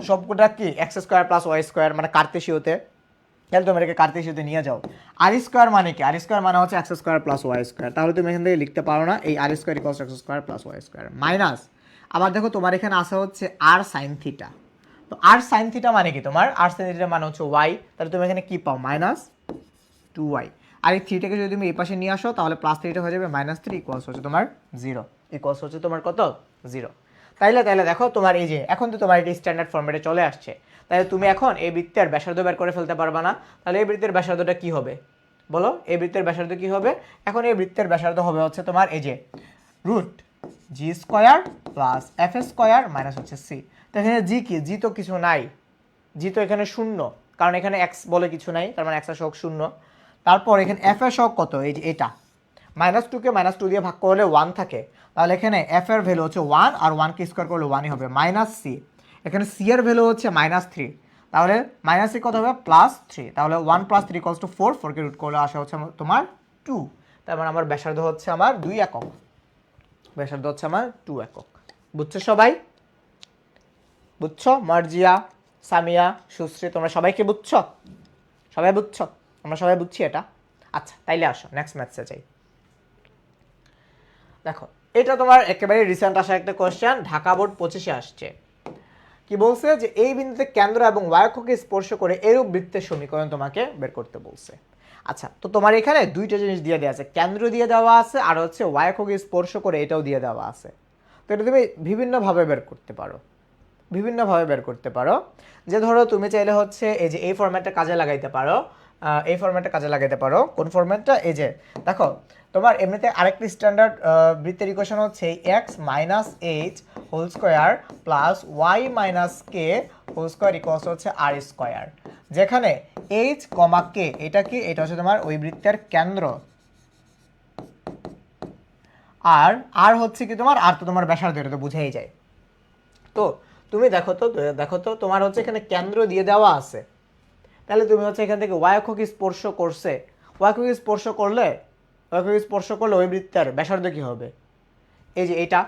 সবকটা কি X square plus Y square মানে কার্তেশীয়তে, তাহলে তুমি এটাকে কার্তেশীয়তে নিয়ে যাও। আর স্কোয়ার মানে কি? আর স্কোয়ার মানে হচ্ছে x square plus Y square. তাহলে তুমি এখান থেকে লিখতে পারো না এই r square equals x square plus Y square minus, আবার দেখো তোমার এখানে আসা হচ্ছে আর সাইন থিটা। তো আর সাইন থিটা মানে কি? তোমার আর সাইন থিটা মানে হচ্ছে ওয়াই, তাহলে তুমি এখানে কি পাও? Minus 2y। আর এই থ্রিটাকে যদি তুমি এই পাশে নিয়ে আসো তাহলে প্লাস থ্রিটা হয়ে যাবে মাইনাস 3 ইকুয়ালস হচ্ছে তোমার 0, ইকুয়ালস হচ্ছে তোমার কত? 0। তাইলে দেখো তোমার এই যে এখন তো তোমার এটি স্ট্যান্ডার্ড ফর্মেটে চলে আসছে, তাহলে তুমি এখন এই বৃত্তের ব্যাসার্ধ বের করে ফেলতে পারবা না। তাহলে এই বৃত্তের ব্যাসার্ধটা কি হবে বলো? এই বৃত্তের ব্যাসার্ধ কি হবে? এখন এই বৃত্তের ব্যাসার্ধ হবে হচ্ছে তোমার এই যে root g square plus f square minus হচ্ছে সি। তো এখানে জি কি? জি তো কিছু নাই, জি তো এখানে শূন্য, কারণ এখানে এক্স বলে কিছু নাই, তার মানে এক্স এর সহগ শূন্য। তারপর এখানে এফ এর সহগ কত? এই যে এটা মাইনাস টুকে মাইনাস টু দিয়ে ভাগ করলে 1 থাকে, তাহলে এখানে এফ এর ভ্যালু হচ্ছে 1 আর 1কে স্কোয়ার করলে 1ই হবে মাইনাস সি। এখানে সি এর ভ্যালু হচ্ছে মাইনাস 3, তাহলে মাইনাস সি কত হবে? প্লাস 3। তাহলে 1 প্লাস 3 ইকুয়ালস টু 4, 4কে রুট করলে আসা হচ্ছে তোমার 2। তার মানে আমার ব্যাসার্ধ হচ্ছে আমার 2 একক, ব্যাসার্ধ হচ্ছে আমার 2 একক। বুঝছো সবাই? বুঝছো? মার্জিয়া, সামিয়া, সুশ্রী, তোমরা সবাইকে বুঝছো? সবাই বুঝছো? আমরা সবাই বুঝছি এটা? আচ্ছা, তাইলে আসো নেক্সট ম্যাথসে যাই। দেখো এটা তোমার একেবারে রিসেন্ট আসা একটা কোয়েশ্চেন, ঢাকা বোর্ড 25-এ আসছে। কি বলছে? যে এই বিন্দুতে কেন্দ্র এবং ওয়াইঅক্ষকে স্পর্শ করে এরূপ বৃত্তের সমীকরণ তোমাকে বের করতে বলছে। আচ্ছা, তো তোমার এখানে দুইটা জিনিস দিয়ে দেওয়া আছে, কেন্দ্র দিয়ে দেওয়া আছে আর হচ্ছে ওয়াইঅক্ষকে স্পর্শ করে এটাও দিয়ে দেওয়া আছে। তো এটা তুমি বিভিন্নভাবে বের করতে পারো, বিভিন্নভাবে বের করতে পারো। যে ধরো তুমি চাইলে হচ্ছে এই যে এই ফরম্যাটটা কাজে লাগাইতে পারো, এই ফরম্যাটটা কাজে লাগাইতে পারো। কোন ফরম্যাটটা? এই যে দেখো তোমার এমনিতে আরেকটি স্ট্যান্ডার্ড বৃত্তের ইকুয়েশন হচ্ছে x minus H whole square plus Y minus কে হোল স্কোয়ার ইকুয়ালস হচ্ছে আর স্কোয়ার, যেখানে এইচ কমা কে এটা কি? এটা হচ্ছে তোমার ওই বৃত্তের কেন্দ্র, আর আর হচ্ছে কি তোমার? আর তো তোমার ব্যাসার্ধ, এটা তো বুঝাই যায়। তো তুমি দেখো তো তোমার হচ্ছে এখানে কেন্দ্র দিয়ে দেওয়া আছে, তাহলে তুমি হচ্ছে এখান থেকে ওয়াই অক্ষকে স্পর্শ করছে, ওয়াই অক্ষকে স্পর্শ করলে ওই বৃত্তের ব্যাসার্ধ কি হবে? এই যে এটা,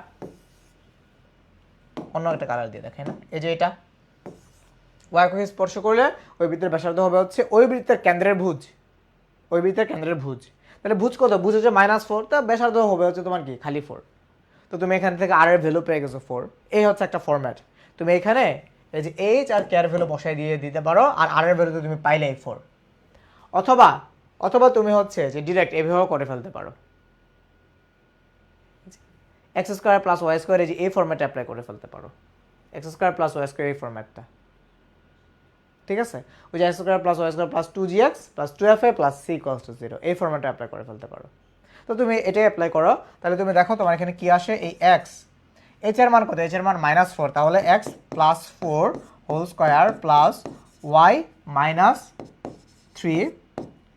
অন্য একটা কালার দিয়ে দেখে না, এই যে এটা ওয়াই অক্ষকে স্পর্শ করলে ওই বৃত্তের ব্যাসার্ধ হবে হচ্ছে ওই বৃত্তের কেন্দ্রের ভুজ, ওই বৃত্তের কেন্দ্রের ভুজ। তাহলে ভুজ কত? ভুজ হচ্ছে -4, তা ব্যাসার্ধ হবে হচ্ছে তোমার কি? খালি 4। তো তুমি এখান থেকে আর এর ভ্যালু পেয়ে গেছো 4। এই হচ্ছে একটা ফরম্যাট। তুমি এখানে এই যে এইচ আর কে এর ভ্যালু বসাই দিয়ে দিতে পারো, আর এর ভ্যালু তো তুমি পাইলেই 4। অথবা তুমি হচ্ছে যে ডিরেক্ট এভাবেও করে ফেলতে পারো, X square plus Y square এই যে এই ফরম্যাটে অ্যাপ্লাই করে ফেলতে পারো, X square plus Y square এই ফরম্যাটটা, ঠিক আছে? ওই যে X square plus Y square plus 2gx plus 2fa plus c equals to 0, এই ফরম্যাটে অ্যাপ্লাই করে ফেলতে পারো। তো তুমি এটাই অ্যাপ্লাই করো, তাহলে তুমি দেখো তোমার এখানে কি আসে? এই এক্স, এইচ এর মান কত? এইচ এর মান -4, তাহলে X plus 4 whole square plus Y minus 3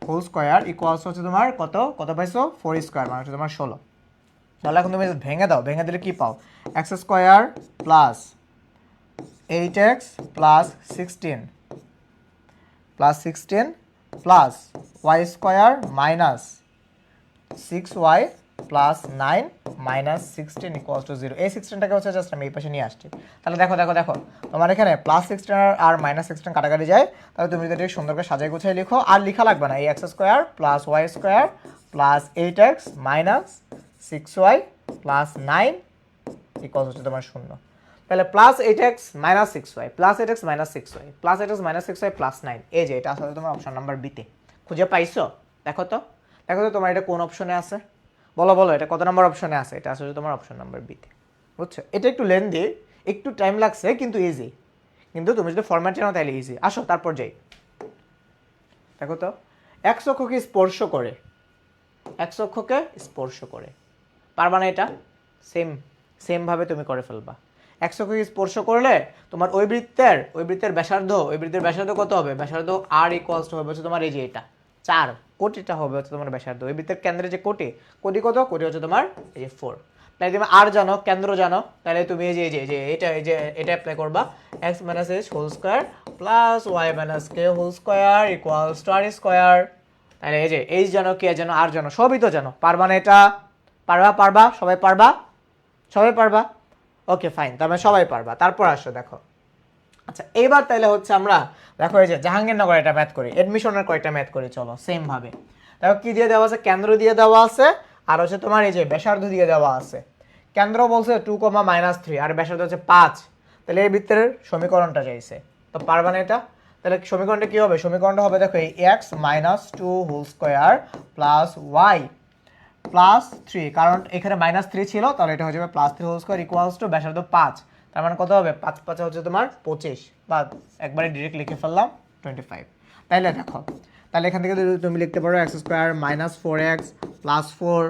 whole square equals হচ্ছে তোমার কত? কত পাইছো? 4 স্কোয়ার মানে হচ্ছে তোমার 16। তাহলে এখন তুমি ভেঙে দাও, ভেঙে দিলে কি পাও? X square plus 8x plus 16 plus Y square minus 6y plus 9 minus 16 equals to 0। এই 16টাকে হচ্ছে জাস্ট আমি এই পাশে নিয়ে আসছি। তাহলে দেখো তোমার এখানে প্লাস 16 আর মাইনাস 16 কাটাকাটি যায়, তাহলে তুমি যদি সুন্দর করে সাজাই গুছাই লিখো, আর লেখা লাগবে না। এই x square plus Y square plus 8x minus 6y plus 9 equals হচ্ছে তোমার 0। তাহলে plus 8x minus 6y plus 8x minus 6y plus 8x minus 6y plus 9, এই যে এটা আসলে তোমার অপশন নাম্বার বিতে। খুঁজে পাইছো? দেখো তো তোমার এটা কোন অপশনে আছে? বলো এটা কত নম্বর অপশনে আছে? এটা আসলে তোমার অপশন নাম্বার বিতে। বুঝছো? এটা একটু লেন্দি, একটু টাইম লাগছে, কিন্তু ইজি। কিন্তু তুমি যদি ফরম্যাটে নাও তাহলে ইজি। আসো তারপর যাই। দেখো তো এক্স অক্ষকে স্পর্শ করে পারবা না? এটা সেম ভাবে তুমি করে ফেলবা। এক্স অক্ষকে স্পর্শ করলে তোমার ওই বৃত্তের ব্যাসার্ধ কত হবে? ব্যাসার্ধ আর ইকুয়ালস টু হবে হচ্ছে তোমার এই যে এটা 4 কোটিটা হবে হচ্ছে তোমার ব্যাসার্ধ। ওই বৃত্তের কেন্দ্রে যে কোটি কত? কোটি হচ্ছে তোমার এই যে 4। তাহলে তুমি আর জানো, কেন্দ্র জানো, তাহলে তুমি এই যে এটা অ্যাপ্লাই করবা, X minus H whole square plus Y minus K whole square equals to R square. তাহলে এই যে এইচ জানো, কে জানো, আর জানো, সবই তো জানো। পারবা না এটা? পারবা সবাই পারবা? সবাই পারবা? ওকে ফাইন, তার মানে সবাই পারবা। তারপর আসো দেখো, আচ্ছা এইবার তাহলে হচ্ছে আমরা দেখো এই যে জাহাঙ্গীরনগর এটা ম্যাথ করি, এডমিশনের কয়েকটা ম্যাথ করি, চলো সেম ভাবে। দেখো কি দিয়ে দেওয়া আছে, কেন্দ্র দিয়ে দেওয়া আছে, আর হচ্ছে তোমার এই যে ব্যাসার্ধ দিয়ে দেওয়া আছে। কেন্দ্র বলছে 2,-3 আর ব্যাসার্ধ হচ্ছে 5। তাহলে এই বৃত্তের সমীকরণটা চাইছে, তো পারবা না এটা? তাহলে সমীকরণটা কি হবে? সমীকরণটা হবে দেখো এই x - 2 whole square plus y plus 3, কারণ এখানে -3 ছিল, তাহলে এটা হয়ে যাবে +3 হোল স্কোয়ার ইকুয়ালস টু ব্যাসার্ধ 5। তার মানে কত হবে? 5 5 হচ্ছে তোমার 25, বা একবারে ডিরেক্ট লিখে ফেললাম 25। তাইলে দেখো, তাহলে এখান থেকে তুমি লিখতে পারো x square -4x plus 4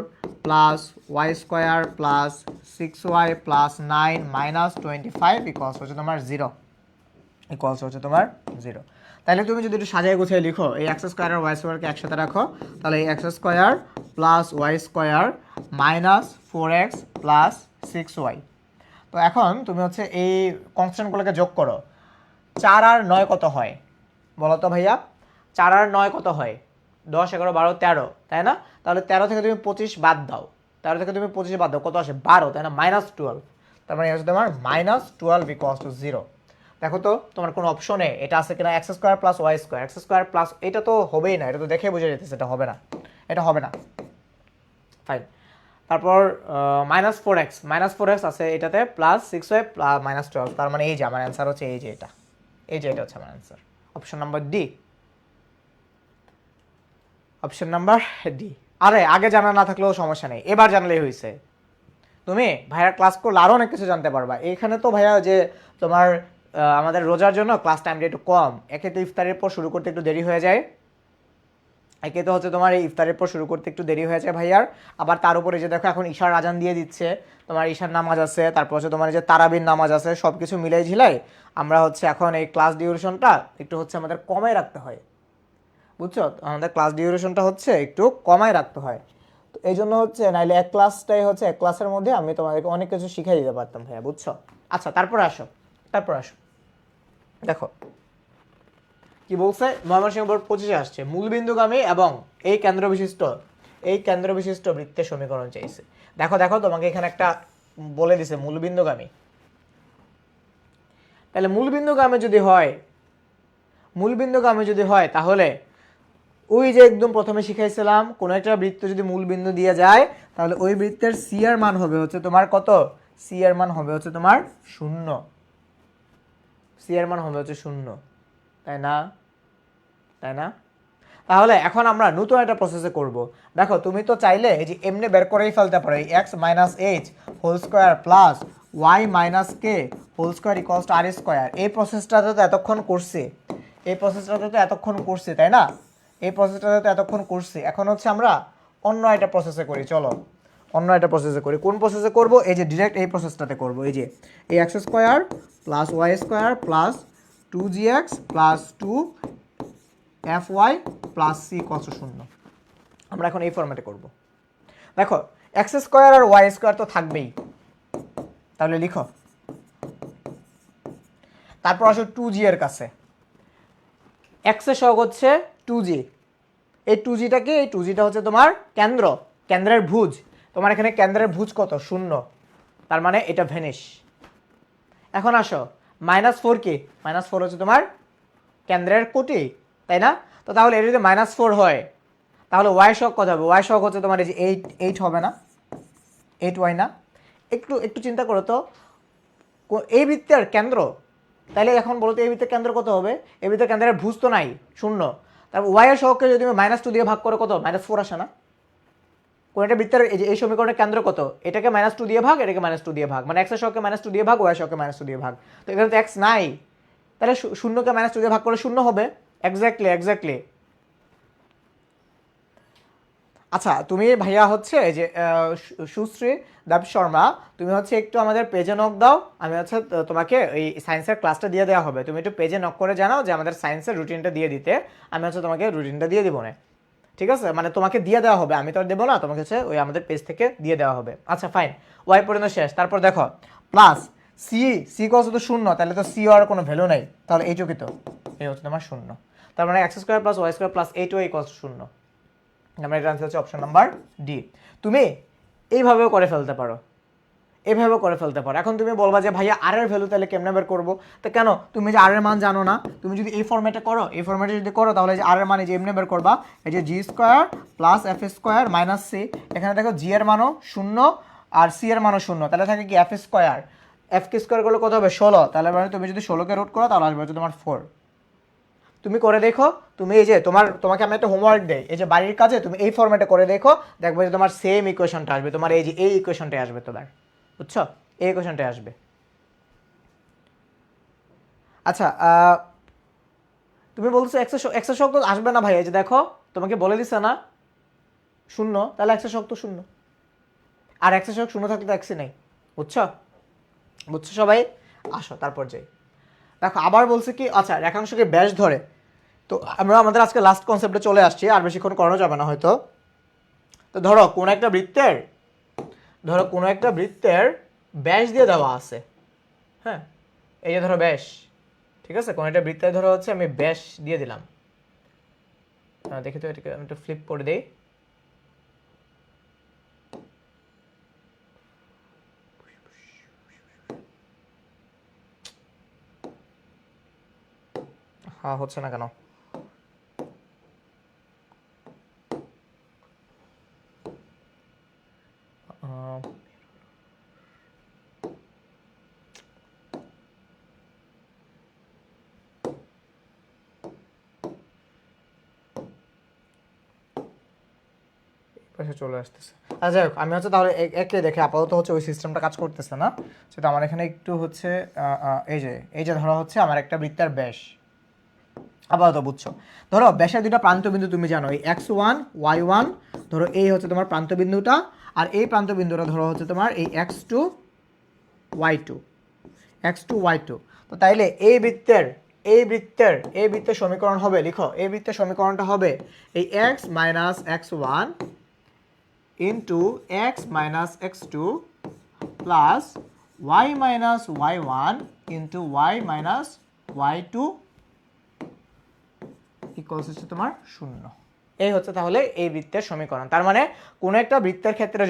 plus Y square plus 6y plus 9 minus 25 equals হচ্ছে তোমার 0, ইকুয়ালস হচ্ছে তোমার 0। তাহলে তুমি যদি একটু সাজায় গুছিয়ে লিখো, এই এক্স স্কোয়ার আর ওয়াই স্কোয়ারকে একসাথে রাখো, তাহলে এই x square plus Y square minus 4x plus 6y। তো এখন তুমি হচ্ছে এই কনস্ট্যান্টগুলোকে যোগ করো। 4 আর 9 কত হয় বলো তো ভাইয়া? 4 আর 9 কত হয়? 10 11 12 13, তাই না? তাহলে 13 থেকে তুমি 25 বাদ দাও, 13 থেকে তুমি 25 বাদ দাও, কত আসে? 12, তাই না? -12। তার মানে হচ্ছে তোমার -12 ইকুয়ালস টু 0। দেখো তো তোমার কোনো অপশনে এটা আছে কিনা, x square plus Y square, x square plus, এটা তো হবেই না, এটা তো দেখে বোঝা যেতেছে এটা হবে না, এটা হবে না। ফাইন, তারপর -4x আছে এটাতে, প্লাস 6y -12, তার মানে এই যে আমার অ্যান্সার হচ্ছে এই যে এটা, এটা হচ্ছে আমার answer, option number D, option number D. আরে আগে জানা না থাকলেও সমস্যা নেই, এবার জানলেই হয়েছে। তুমি ভাইয়া ক্লাস করলে আরও অনেক কিছু জানতে পারবা। এখানে তো ভাইয়া যে তোমার আমাদের রোজার জন্য ক্লাস টাইমটা একটু কম, একে তো ইফতারের পর শুরু করতে একটু দেরি হয়ে যায়, একে তো হচ্ছে তোমার এই ইফতারের পর শুরু করতে একটু দেরি হয়ে যায় ভাইয়ার। আবার তার উপরে যে দেখো এখন ঈশার আজান দিয়ে দিচ্ছে, তোমার ঈশার নামাজ আছে, তারপর হচ্ছে তোমার যে তারাবির নামাজ আছে, সব কিছু মিলাই ঝিলাই আমরা হচ্ছে এখন এই ক্লাস ডিউরেশনটা একটু হচ্ছে আমাদের কমায় রাখতে হয়, বুঝছো? আমাদের ক্লাস ডিউরেশনটা হচ্ছে একটু কমায় রাখতে হয়। তো এই জন্য হচ্ছে, নাইলে এক ক্লাসের মধ্যে আমি তোমাদেরকে অনেক কিছু শিখিয়ে দিতে পারতাম ভাইয়া, বুঝছো? আচ্ছা তারপর আসো, দেখো কি বলছে, ময়মনসিংহ বোর্ড 25-এ আসছে, মূলবিন্দুগামী এবং এই কেন্দ্র বিশিষ্ট বৃত্তের সমীকরণ চাইছে। দেখো তোমাকে এখানে একটা বলে দিছে মূলবিন্দুগামী। তাহলে মূলবিন্দুগামী যদি হয় তাহলে ওই যে একদম প্রথমে শিখাইছিলাম, কোন একটা বৃত্ত যদি মূলবিন্দু দিয়ে যায়, তাহলে ওই বৃত্তের সি এর মান হবে হচ্ছে তোমার কত? সি এর মান হবে হচ্ছে তোমার 0, সি এর মান হবে হচ্ছে 0, তাই না? তাহলে এখন আমরা নতুন একটা প্রসেসে করব। দেখো তুমি তো চাইলে এই যে এমনি বের করেই ফেলতে পারো, এই x - h whole square plus y - k whole square equals to R square. এই প্রসেসটাতে তো এতক্ষণ করছি, তাই না? এখন হচ্ছে আমরা অন্য একটা প্রসেসে করি, চলো কোন প্রসেসে করব? এই যে ডিরেক্ট এই প্রসেসটাতে করব। এই যে এই x square plus Y square plus 2gx plus 2fy plus c equals to 0, আমরা এখন এই ফরম্যাটে করব। দেখো এক্স স্কোয়ার আর ওয়াই স্কোয়ার তো থাকবেই, তাহলে লিখো। তারপর আসো 2g এর কাছে, এক্স এর সহগ হচ্ছে 2g, এই 2gটা কি? এই 2gটা হচ্ছে তোমার কেন্দ্রের ভুজ। তোমার এখানে কেন্দ্রের ভুজ কত? 0, তার মানে এটা ভ্যানিশ। এখন আসো -4 কি? -4 হচ্ছে তোমার কেন্দ্রের কোটি, তাই না? তো তাহলে এটা যদি -4 হয়, তাহলে ওয়াই সহগ কত হবে? ওয়াই সহগ হচ্ছে তোমার এই যে 8 হবে না? 8y না? একটু চিন্তা করো তো, এই বৃত্তের কেন্দ্র, তাহলে এখন বলো তো এই বৃত্তের কেন্দ্র কত হবে? এই বৃত্তের কেন্দ্রের ভুজ তো নাই, 0। তারপর ওয়াই এর সহগকে যদি তুমি -2 দিয়ে ভাগ করো, কত? -4 আসে না? কোন একটা বৃত্তের এই সমীকরণের কেন্দ্র কত? এটাকে -2 দিয়ে ভাগ, এটাকে -2 দিয়ে ভাগ, মানে x এর সহগকে -2 দিয়ে ভাগ, y এর সহগকে -2 দিয়ে ভাগ। তো এখানে তো x নাই, তাহলে 0কে -2 দিয়ে ভাগ করলে 0 হবে। এক্স্যাক্টলি। আচ্ছা তুমি ভাইয়া হচ্ছে এই যে সুশ্রী দেব শর্মা, তুমি হচ্ছে একটু আমাদের পেজে নক দাও, আমি হচ্ছে তোমাকে এই সায়েন্সের ক্লাসটা দিয়ে দেওয়া হবে, তুমি একটু পেজে নক করে জানাও যে আমাদের সায়েন্সের রুটিনটা দিয়ে দিতে, আমি হচ্ছে তোমাকে রুটিনটা দিয়ে দিব না, ঠিক আছে, মানে তোমাকে দিয়ে দেওয়া হবে, আমি তো আর দেবো না, তোমাকে হচ্ছে ওই আমাদের পেজ থেকে দিয়ে দেওয়া হবে। আচ্ছা ফাইন, ওয়াই পর্যন্ত শেষ। তারপর দেখো প্লাস সি, সি কস তো শূন্য, তাহলে তো সি আর কোনো ভ্যালু নাই, তাহলে এইটুকু তো এই হচ্ছে তোমার শূন্য। তার মানে x square plus Y square plus eight y equals শূন্য। আমার এটা আনসার হচ্ছে অপশন নাম্বার ডি। তুমি এইভাবেও করে ফেলতে পারো, এভাবেও করে ফেলতে পারো। এখন তুমি বলবা যে ভাইয়া আর এর ভ্যালু তাহলে কেমনে বের করবো? তো কেন, তুমি যে আর এর মান জানো না, তুমি যদি এই ফরম্যাটে করো, এই ফরম্যাটে যদি করো তাহলে যে আর এর মান যে এমনি বের করবা, এই যে g square plus f square minus c, এখানে দেখো জি এর মানও শূন্য আর সি এর মানও শূন্য, তাহলে থাকে কি এফ স্কোয়ার, এফ কে স্কোয়ার করলে কত হবে 16, তাহলে মানে তুমি যদি 16কে রুট করো তাহলে আসবে হচ্ছে তোমার 4। তুমি করে দেখো, তুমি এই যে তোমাকে আমি একটা হোমওয়ার্ক দেই, এই যে বাড়ির কাজে তুমি এই ফরম্যাটে করে দেখো, দেখবে যে তোমার সেম ইকুয়েশনটা আসবে, তোমার এই যে এই ইকুয়েশনটাই আসবে তোমার, বুঝছো, এই ইকুয়েশনটাই আসবে। আচ্ছা তুমি বলছো এক্সের শক্ত আসবে না ভাই, এই যে দেখো তোমাকে বলে দিছে না শূন্য, তাহলে এক্সের শক্ত শূন্য, আর এক্সের শক্ত শূন্য থাকলে তো এক্সই নেই, বুঝছো, বুঝছো সবাই? আসো তারপর যাই, দেখো আবার বলছে কি, আচ্ছা রেখাংশকে ব্যাস ধরে, তো আমরা আমাদের আজকে লাস্ট কনসেপ্টে চলে আসছি, আর বেশিক্ষণ করানো যাবে না হয়তো। তো ধরো কোনো একটা বৃত্তের ব্যাস দিয়ে দেওয়া আছে, হ্যাঁ, এই যে ধরো ব্যাস, ঠিক আছে, কোনো একটা বৃত্তে ধরো হচ্ছে আমি ব্যাস দিয়ে দিলাম, দেখি তো এটাকে আমি একটু ফ্লিপ করে দিই। হ্যাঁ হচ্ছে না কেন? চলে আসতেছে। আচ্ছা যাই হোক, আমি হচ্ছে তাহলে একে দেখে আপাতত হচ্ছে ওই সিস্টেমটা কাজ করতেছে না, সেটা আমার এখানে একটু হচ্ছে এই যে ধরো হচ্ছে আমার একটা বৃত্তের ব্যাস, আপাতত বুঝছো, ধরো ব্যাসের দুইটা প্রান্তবিন্দু তুমি জানো, এই x1 y1, ধরো এই হচ্ছে তোমার প্রান্তবিন্দুটা, আর এই প্রান্তবিন্দুটা ধরো হচ্ছে তোমার এই x2 y2, তো তাইলে এই বৃত্তের সমীকরণ হবে, লিখো এই বৃত্তের সমীকরণটা হবে এই x minus x1 into x minus x two plus Y minus y one into y minus y two equals হচ্ছে তোমার শূন্য। এই হচ্ছে তাহলে এই বৃত্তের সমীকরণ। তার মানে কোনো একটা বৃত্তের ক্ষেত্রে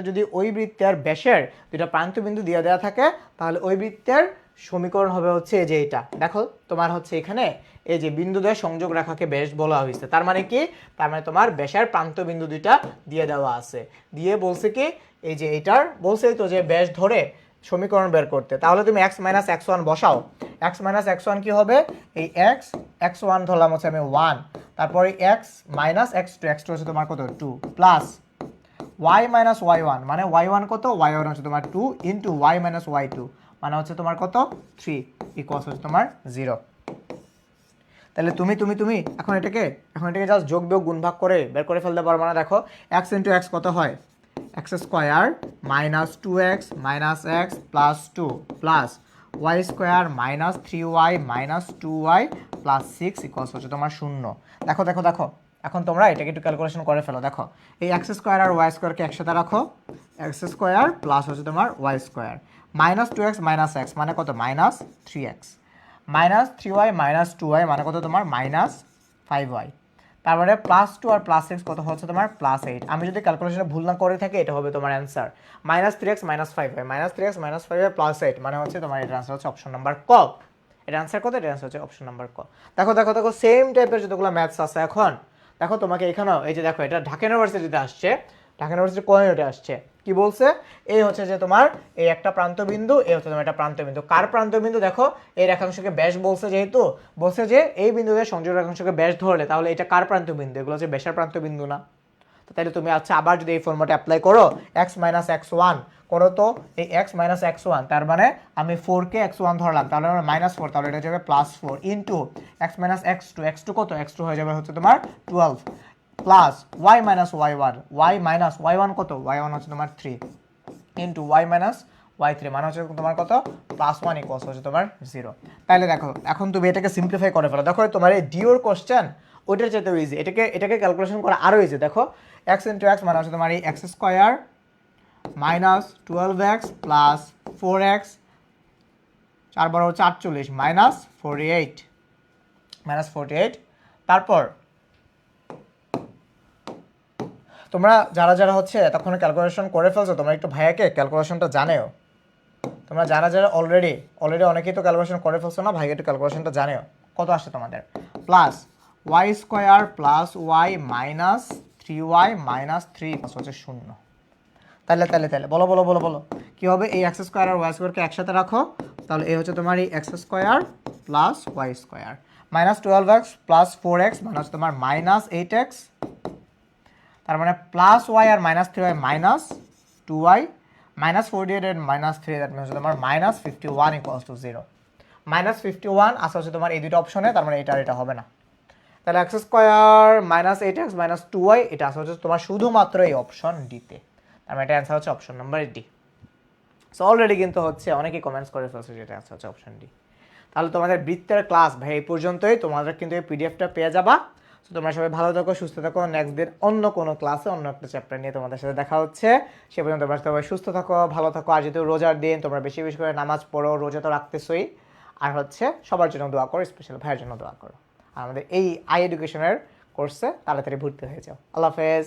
যদি ওই বৃত্তের ব্যাসের দুটা প্রান্তবিন্দু দিয়ে দেওয়া থাকে, তাহলে ওই বৃত্তের সমীকরণ হবে হচ্ছে এই যে এইটা, দেখো তোমার হচ্ছে এখানে এই যে বিন্দুদ্বয় সংযোগ রেখাকে ব্যাস বলা হয়েছে। তার মানে কি, তার মানে তোমার ব্যাসের প্রান্তবিন্দু দুইটা দিয়ে দেওয়া আছে, দিয়ে বলছে কি এই যে এইটার বলছে তো যে ব্যাস ধরে সমীকরণ বের করতে, তাহলে তুমি x মাইনাস এক্স ওয়ান বসাও, x মাইনাস এক্স ওয়ান কি হবে, এই এক্স ওয়ান ধরলাম হচ্ছে আমি 1, তারপরে x মাইনাস এক্স টু হচ্ছে তোমার কত 2 plus y minus y one, মানে ওয়াই ওয়ান কত, ওয়াই ওয়ান হচ্ছে তোমার 2 into y minus y two, মানে হচ্ছে তোমার কত 3 ইকুয়ালস হচ্ছে তোমার 0। তাহলে তুমি এখন এটাকে জাস্ট যোগ বিয়োগ গুণ ভাগ করে বের করে ফেলতে পারো। মানে দেখো x ইন্টু এক্স কত হয়, x square minus 2x minus x plus 2 plus Y square minus 3y minus 2y plus 6 equals হচ্ছে তোমার 0। দেখো দেখো দেখো, এখন তোমরা এটাকে একটু ক্যালকুলেশন করে ফেলো। দেখো এই এক্স স্কোয়ার আর ওয়াই স্কোয়ারকে একসাথে রাখো, এক্স স্কোয়ার প্লাস হচ্ছে তোমার y square minus 2x minus x মানে কত minus 3x minus 3y minus 2y মানে কত তোমার মাইনাস 5y, তারপরে প্লাস 2 আর প্লাস 6 কত হচ্ছে তোমার প্লাস 8। আমি যদি ক্যালকুলেশনে ভুল না করে থাকি এটা হবে তোমার answer minus 3x minus 5y minus 3x minus 5y plus 8, মানে হচ্ছে তোমার এটা আনসার হচ্ছে অপশন নাম্বার ক। এটা আনসার কত, এটা আনসার হচ্ছে অপশন নাম্বার ক। দেখো দেখো দেখো সেম টাইপের যতগুলো ম্যাথস আছে, এখন দেখো তোমাকে এখানেও এই যে দেখো এটা ঢাকা ইউনিভার্সিটিতে আসছে, ঢাকা ইউনিভার্সিটি কোয়ালিটি আসছে, কি বলছে এই হচ্ছে যে তোমার এই একটা প্রান্তবিন্দু, এই হচ্ছে তোমার একটা প্রান্তবিন্দু, কার প্রান্তবিন্দু দেখো এই রেখাংশকে ব্যাস বলছে, যেহেতু বলছে যে এই বিন্দুতে সংযোগ রেখাংশকে ব্যাস ধরলে তাহলে এটা কার প্রান্তবিন্দু, এগুলো হচ্ছে ব্যাসের প্রান্তবিন্দু না। তো তাহলে তুমি আচ্ছা আবার যদি এই ফর্মুলাটা অ্যাপ্লাই করো এক্স মাইনাস এক্স ওয়ান করো, তো এই এক্স মাইনাস এক্স ওয়ান তার মানে আমি 4কে x1 ধরলাম, তাহলে আমার মাইনাস 4, তাহলে এটা যাবে plus 4 into x minus x two কত এক্স টু হয়ে যাবে হচ্ছে তোমার 12 plus Y minus y minus y one কত ওয়াই ওয়ান হচ্ছে তোমার 3 into y minus y three মানে হচ্ছে তোমার কত প্লাস 1 ইকুয়ালস হচ্ছে তোমার 0। তাহলে দেখো এখন তুমি এটাকে সিম্পলিফাই করে ফেলো। দেখো তোমার এই ডিওর কোশ্চেন ওইটার চাইতেও ইজি। এটাকে ক্যালকুলেশন করা আরও ইজি। দেখো এক্স ইন্টু এক্স মানে হচ্ছে তোমার এই x square minus 12x plus 4x 4 × 48 -48 তারপর তোমরা যারা যারা হচ্ছে তখন ক্যালকুলেশন করে ফেলছো, তোমরা একটু ভাইয়াকে ক্যালকুলেশনটা জানেও। তোমরা যারা যারা অলরেডি অনেকেই তো ক্যালকুলেশন করে ফেলছো না, ভাইকে একটু ক্যালকুলেশনটা জানেও কত আসে তোমাদের। Plus Y square plus Y minus 3y minus 3 হচ্ছে 0। তাহলে তাহলে তাহলে বলো বলো বলো বলো কী হবে? এই এক্স স্কোয়ার আর ওয়াই স্কোয়ারকে একসাথে রাখো, তাহলে এই হচ্ছে তোমার এই x square plus Y square minus 12x plus 4x মানে হচ্ছে তোমার মাইনাস 8x, তার মানে প্লাস ওয়াই আর minus 3y minus 2y minus 48 এর মাইনাস 3 দ্যাট মিনস তোমার মাইনাস 51 ইকুয়ালস টু 0। মাইনাস 51 আসা হচ্ছে তোমার এই দুটো অপশনে, তার মানে এটা আর এটা হবে না। তাহলে x square minus 8x minus 2y এটা আসা হচ্ছে তোমার শুধুমাত্র এই অপশন ডিতে, তার মানে এটা অ্যান্সার হচ্ছে option number D. So already কিন্তু হচ্ছে অনেকেই কমেন্টস করে ফেলছে যেটা অ্যান্সার হচ্ছে অপশন ডি। তাহলে তোমাদের বৃত্তের ক্লাস ভাই এই পর্যন্তই, তোমাদের কিন্তু এই পিডিএফটা পেয়ে যাবা। তো তোমরা সবাই ভালো থাকো, সুস্থ থাকো। নেক্সট দিন অন্য কোনো ক্লাসে অন্য একটা চ্যাপ্টার নিয়ে তোমাদের সাথে দেখা হচ্ছে। সে পর্যন্ত তোমরা সবাই সুস্থ থাকো, ভালো থাকো। আর যেহেতু রোজার দিন, তোমরা বেশি বেশি করে নামাজ পড়ো, রোজা তো রাখতেছই। আর হচ্ছে সবার জন্য দোয়া করো, স্পেশাল ভাইয়ের জন্য দোয়া করো। আর আমাদের এই আই এডুকেশনের কোর্সে তাড়াতাড়ি ভর্তি হয়ে যাও। আল্লাহ হাফেজ।